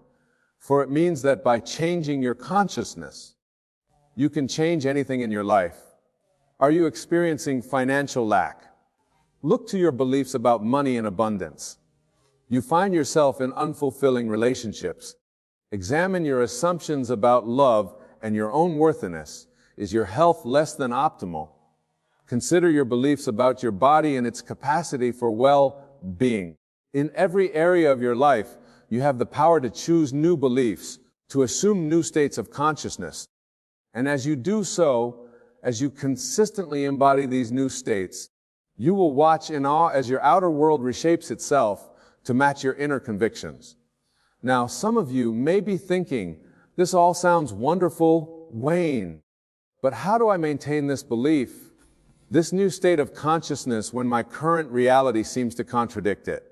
for it means that by changing your consciousness, you can change anything in your life. Are you experiencing financial lack? Look to your beliefs about money and abundance. You find yourself in unfulfilling relationships. Examine your assumptions about love and your own worthiness. Is your health less than optimal? Consider your beliefs about your body and its capacity for well-being. In every area of your life, you have the power to choose new beliefs, to assume new states of consciousness. And as you do so, as you consistently embody these new states, you will watch in awe as your outer world reshapes itself to match your inner convictions. Now, some of you may be thinking, this all sounds wonderful, Wayne, but how do I maintain this belief, this new state of consciousness when my current reality seems to contradict it?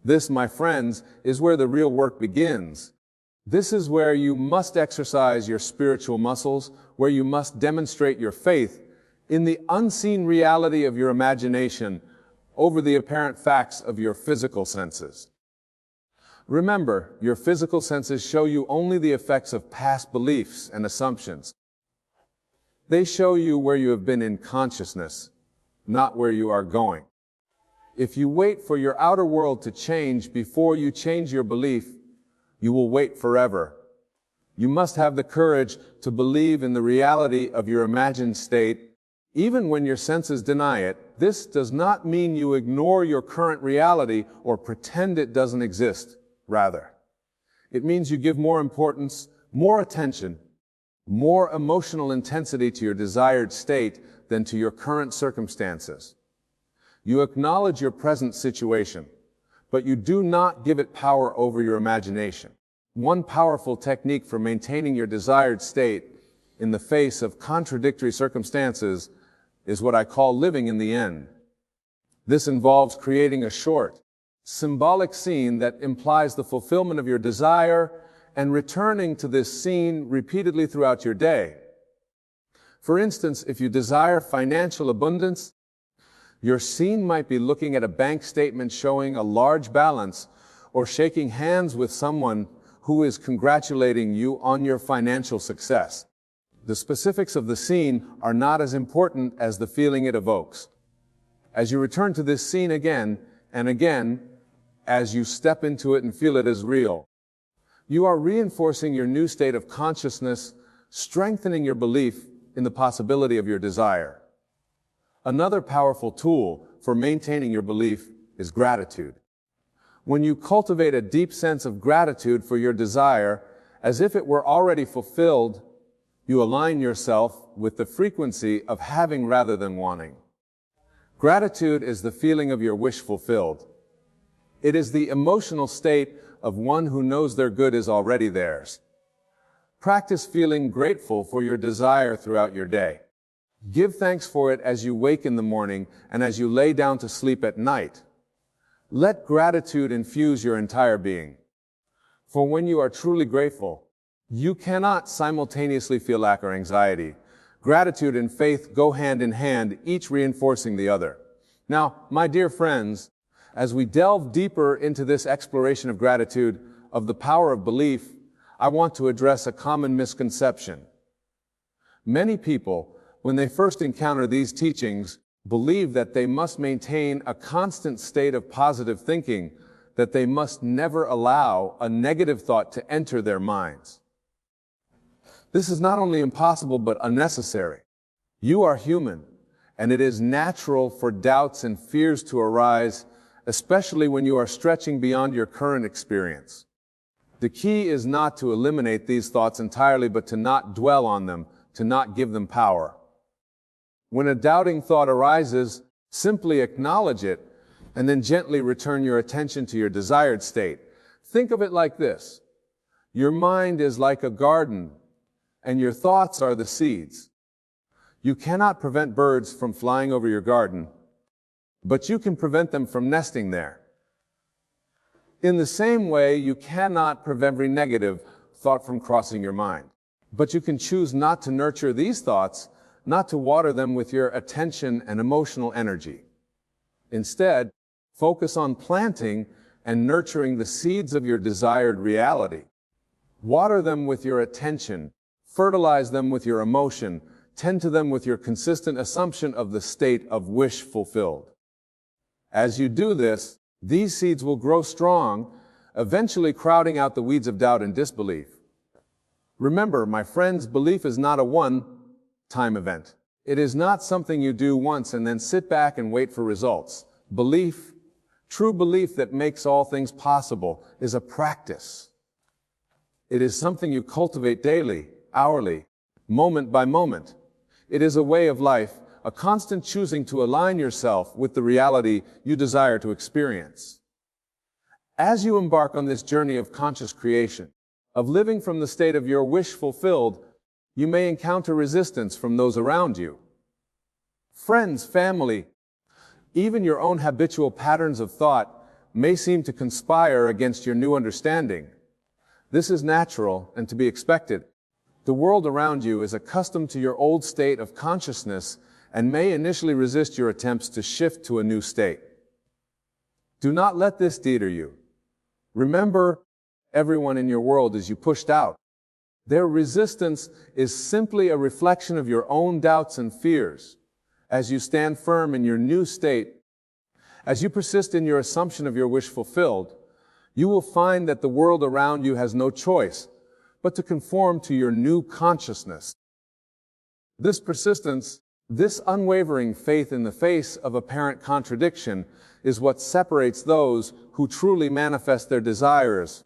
This, my friends, is where the real work begins. This is where you must exercise your spiritual muscles, where you must demonstrate your faith in the unseen reality of your imagination over the apparent facts of your physical senses. Remember, your physical senses show you only the effects of past beliefs and assumptions. They show you where you have been in consciousness, not where you are going. If you wait for your outer world to change before you change your belief, you will wait forever. You must have the courage to believe in the reality of your imagined state, even when your senses deny it. This does not mean you ignore your current reality or pretend it doesn't exist. Rather, it means you give more importance, more attention, more emotional intensity to your desired state than to your current circumstances. You acknowledge your present situation, but you do not give it power over your imagination. One powerful technique for maintaining your desired state in the face of contradictory circumstances is what I call living in the end. This involves creating a short, symbolic scene that implies the fulfillment of your desire and returning to this scene repeatedly throughout your day. For instance, if you desire financial abundance, your scene might be looking at a bank statement showing a large balance or shaking hands with someone who is congratulating you on your financial success. The specifics of the scene are not as important as the feeling it evokes. As you return to this scene again and again, as you step into it and feel it as real, you are reinforcing your new state of consciousness, strengthening your belief in the possibility of your desire. Another powerful tool for maintaining your belief is gratitude. When you cultivate a deep sense of gratitude for your desire, as if it were already fulfilled, you align yourself with the frequency of having rather than wanting. Gratitude is the feeling of your wish fulfilled. It is the emotional state of one who knows their good is already theirs. Practice feeling grateful for your desire throughout your day. Give thanks for it as you wake in the morning and as you lay down to sleep at night. Let gratitude infuse your entire being. For when you are truly grateful, you cannot simultaneously feel lack or anxiety. Gratitude and faith go hand in hand, each reinforcing the other. Now, my dear friends, as we delve deeper into this exploration of gratitude, of the power of belief, I want to address a common misconception. Many people, when they first encounter these teachings, believe that they must maintain a constant state of positive thinking, that they must never allow a negative thought to enter their minds. This is not only impossible but unnecessary. You are human, and it is natural for doubts and fears to arise, especially when you are stretching beyond your current experience. The key is not to eliminate these thoughts entirely, but to not dwell on them, to not give them power. When a doubting thought arises, simply acknowledge it, and then gently return your attention to your desired state. Think of it like this. Your mind is like a garden, and your thoughts are the seeds. You cannot prevent birds from flying over your garden, but you can prevent them from nesting there. In the same way, you cannot prevent every negative thought from crossing your mind, but you can choose not to nurture these thoughts, not to water them with your attention and emotional energy. Instead, focus on planting and nurturing the seeds of your desired reality. Water them with your attention, fertilize them with your emotion, Tend to them with your consistent assumption of the state of wish fulfilled. As you do this, these seeds will grow strong, eventually crowding out the weeds of doubt and disbelief. Remember, my friends, belief is not a one-time event. It is not something you do once and then sit back and wait for results. Belief, true belief that makes all things possible, is a practice. It is something you cultivate daily, hourly, moment by moment. It is a way of life, a constant choosing to align yourself with the reality you desire to experience. As you embark on this journey of conscious creation, of living from the state of your wish fulfilled, you may encounter resistance from those around you. Friends, family, even your own habitual patterns of thought may seem to conspire against your new understanding. This is natural and to be expected. The world around you is accustomed to your old state of consciousness and may initially resist your attempts to shift to a new state. Do not let this deter you. Remember, everyone in your world is you pushed out. Their resistance is simply a reflection of your own doubts and fears. As you stand firm in your new state, as you persist in your assumption of your wish fulfilled, you will find that the world around you has no choice but to conform to your new consciousness. This persistence, this unwavering faith in the face of apparent contradiction, is what separates those who truly manifest their desires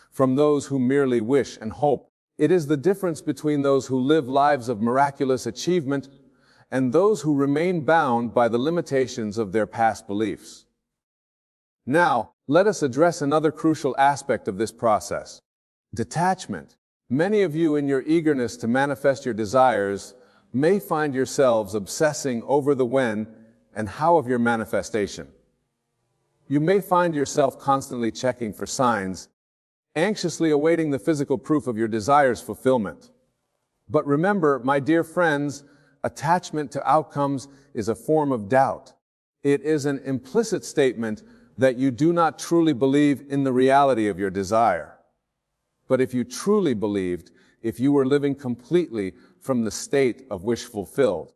from those who merely wish and hope. It is the difference between those who live lives of miraculous achievement and those who remain bound by the limitations of their past beliefs. Now, let us address another crucial aspect of this process: detachment. Many of you, in your eagerness to manifest your desires, may find yourselves obsessing over the when and how of your manifestation. You may find yourself constantly checking for signs, anxiously awaiting the physical proof of your desires' fulfillment. But remember, my dear friends, attachment to outcomes is a form of doubt. It is an implicit statement that you do not truly believe in the reality of your desire. But if you truly believed, if you were living completely from the state of wish fulfilled,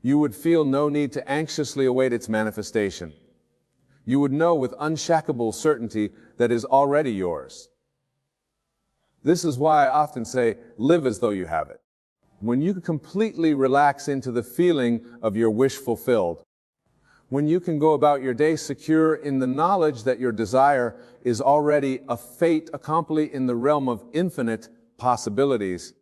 you would feel no need to anxiously await its manifestation. You would know with unshakable certainty that it is already yours. This is why I often say, live as though you have it. When you completely relax into the feeling of your wish fulfilled, when you can go about your day secure in the knowledge that your desire is already a fait accompli in the realm of infinite possibilities,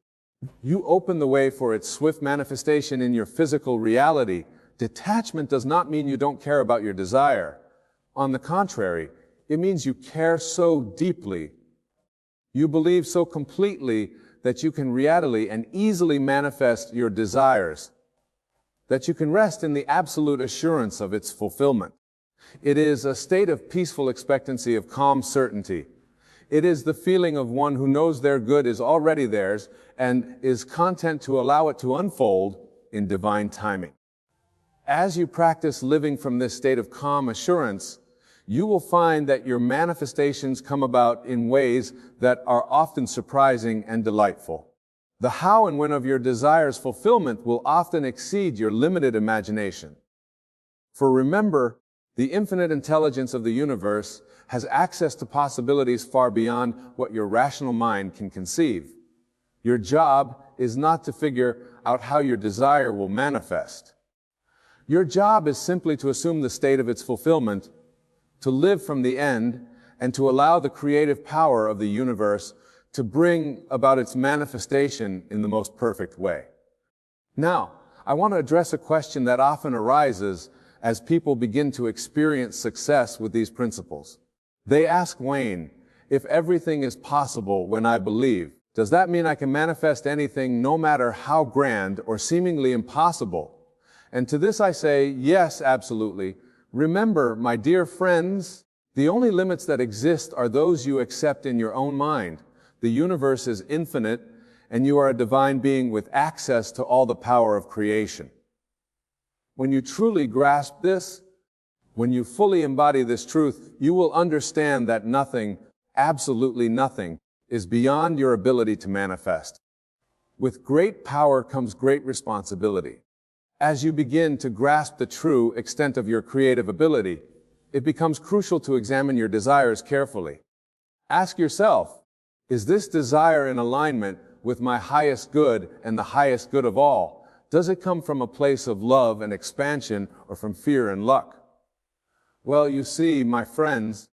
you open the way for its swift manifestation in your physical reality. Detachment does not mean you don't care about your desire. On the contrary, it means you care so deeply, you believe so completely that you can readily and easily manifest your desires, that you can rest in the absolute assurance of its fulfillment. It is a state of peaceful expectancy, of calm certainty. It is the feeling of one who knows their good is already theirs and is content to allow it to unfold in divine timing. As you practice living from this state of calm assurance, you will find that your manifestations come about in ways that are often surprising and delightful. The how and when of your desires' fulfillment will often exceed your limited imagination. For remember, the infinite intelligence of the universe has access to possibilities far beyond what your rational mind can conceive. Your job is not to figure out how your desire will manifest. Your job is simply to assume the state of its fulfillment, to live from the end, and to allow the creative power of the universe to bring about its manifestation in the most perfect way. Now, I want to address a question that often arises as people begin to experience success with these principles. They ask Wayne, if everything is possible when I believe, does that mean I can manifest anything no matter how grand or seemingly impossible? And to this I say, yes, absolutely. Remember, my dear friends, the only limits that exist are those you accept in your own mind. The universe is infinite, and you are a divine being with access to all the power of creation. When you truly grasp this, when you fully embody this truth, you will understand that nothing, absolutely nothing, is beyond your ability to manifest. With great power comes great responsibility. As you begin to grasp the true extent of your creative ability, it becomes crucial to examine your desires carefully. Ask yourself, is this desire in alignment with my highest good and the highest good of all? Does it come from a place of love and expansion or from fear and luck? Well, you see, my friends,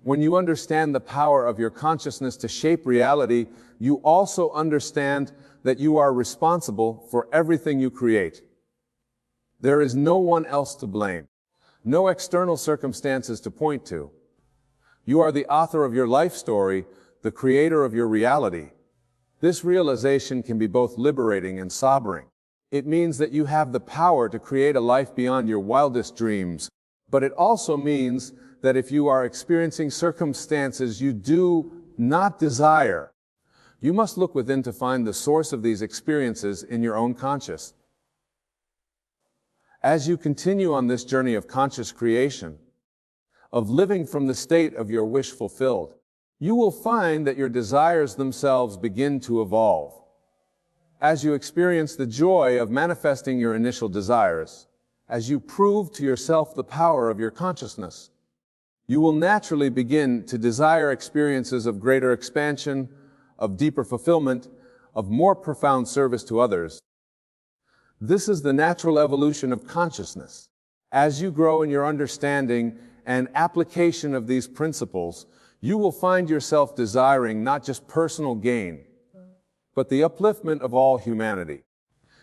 when you understand the power of your consciousness to shape reality, you also understand that you are responsible for everything you create. There is no one else to blame, no external circumstances to point to. You are the author of your life story, the creator of your reality. This realization can be both liberating and sobering. It means that you have the power to create a life beyond your wildest dreams, but it also means that if you are experiencing circumstances you do not desire, you must look within to find the source of these experiences in your own conscious. As you continue on this journey of conscious creation, of living from the state of your wish fulfilled, you will find that your desires themselves begin to evolve. As you experience the joy of manifesting your initial desires, as you prove to yourself the power of your consciousness, you will naturally begin to desire experiences of greater expansion, of deeper fulfillment, of more profound service to others. This is the natural evolution of consciousness. As you grow in your understanding and application of these principles, you will find yourself desiring not just personal gain, but the upliftment of all humanity.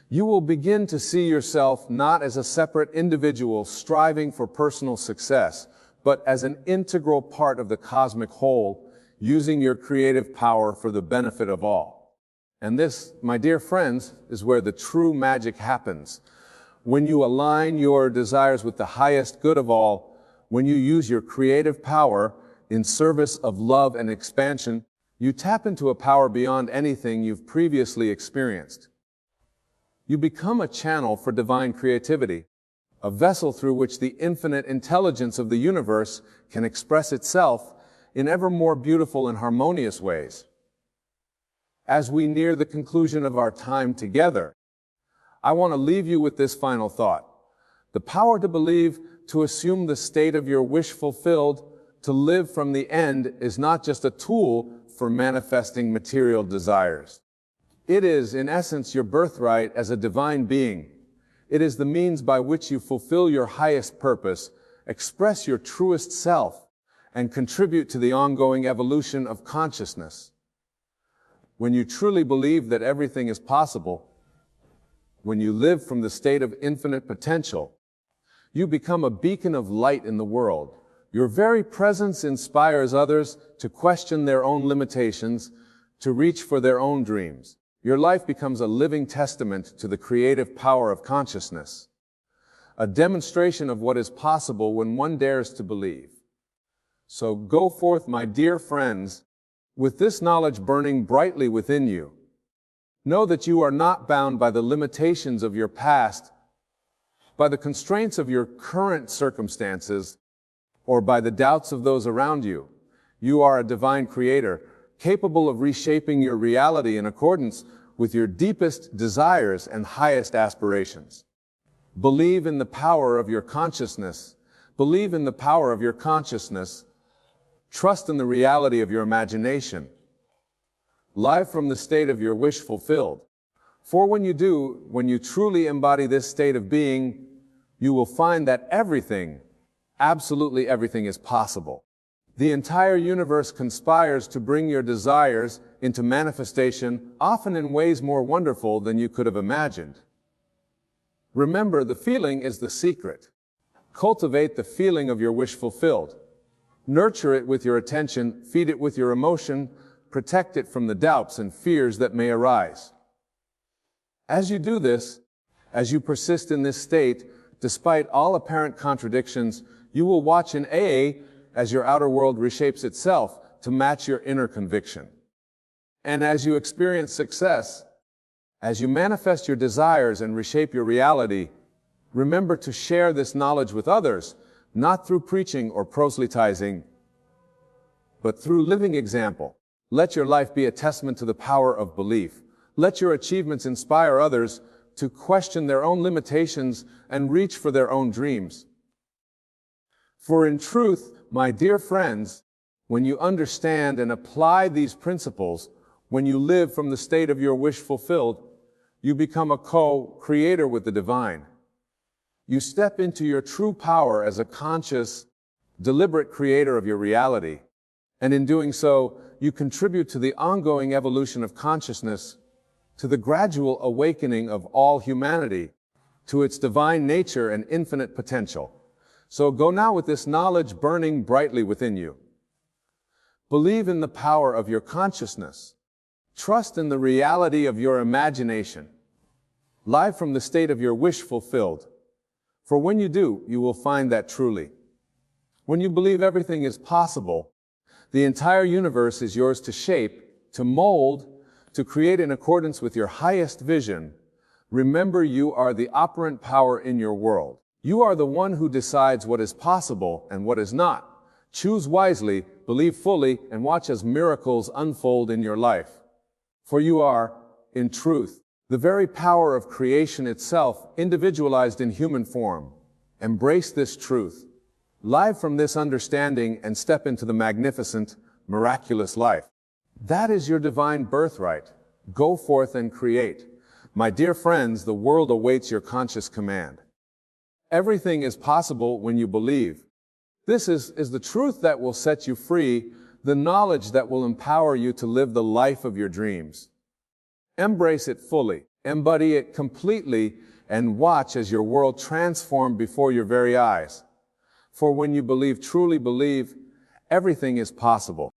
You will begin to see yourself not as a separate individual striving for personal success, but as an integral part of the cosmic whole, using your creative power for the benefit of all. And this, my dear friends, is where the true magic happens. When you align your desires with the highest good of all, when you use your creative power in service of love and expansion, you tap into a power beyond anything you've previously experienced. You become a channel for divine creativity, a vessel through which the infinite intelligence of the universe can express itself in ever more beautiful and harmonious ways. As we near the conclusion of our time together, I want to leave you with this final thought. The power to believe, to assume the state of your wish fulfilled, to live from the end is not just a tool for manifesting material desires. It is, in essence, your birthright as a divine being. It is the means by which you fulfill your highest purpose, express your truest self, and contribute to the ongoing evolution of consciousness. When you truly believe that everything is possible, when you live from the state of infinite potential, you become a beacon of light in the world. Your very presence inspires others to question their own limitations, to reach for their own dreams. Your life becomes a living testament to the creative power of consciousness, a demonstration of what is possible when one dares to believe. So go forth, my dear friends, with this knowledge burning brightly within you. Know that you are not bound by the limitations of your past, by the constraints of your current circumstances, or by the doubts of those around you. You are a divine creator, capable of reshaping your reality in accordance with your deepest desires and highest aspirations. Believe in the power of your consciousness. Believe in the power of your consciousness. Trust in the reality of your imagination. Live from the state of your wish fulfilled. For when you do, when you truly embody this state of being, you will find that everything, absolutely everything, is possible. The entire universe conspires to bring your desires into manifestation, often in ways more wonderful than you could have imagined. Remember, the feeling is the secret. Cultivate the feeling of your wish fulfilled. Nurture it with your attention, feed it with your emotion, protect it from the doubts and fears that may arise. As you do this, as you persist in this state, despite all apparent contradictions, you will watch in AA as your outer world reshapes itself to match your inner conviction. And as you experience success, as you manifest your desires and reshape your reality, remember to share this knowledge with others, not through preaching or proselytizing, but through living example. Let your life be a testament to the power of belief, Let your achievements inspire others to question their own limitations and reach for their own dreams. For in truth, my dear friends, when you understand and apply these principles, when you live from the state of your wish fulfilled, you become a co-creator with the divine. You step into your true power as a conscious, deliberate creator of your reality. And in doing so, you contribute to the ongoing evolution of consciousness, to the gradual awakening of all humanity, to its divine nature and infinite potential. So go now with this knowledge burning brightly within you. Believe in the power of your consciousness. Trust in the reality of your imagination. Live from the state of your wish fulfilled. For when you do, you will find that truly. When you believe everything is possible, the entire universe is yours to shape, to mold, to create in accordance with your highest vision. Remember, you are the operant power in your world. You are the one who decides what is possible and what is not. Choose wisely, believe fully, and watch as miracles unfold in your life. For you are, in truth, the very power of creation itself, individualized in human form. Embrace this truth. Live from this understanding and step into the magnificent, miraculous life. That is your divine birthright. Go forth and create. My dear friends, the world awaits your conscious command. Everything is possible when you believe. This is the truth that will set you free, the knowledge that will empower you to live the life of your dreams. Embrace it fully, embody it completely, and watch as your world transforms before your very eyes. For when you believe, truly believe, everything is possible.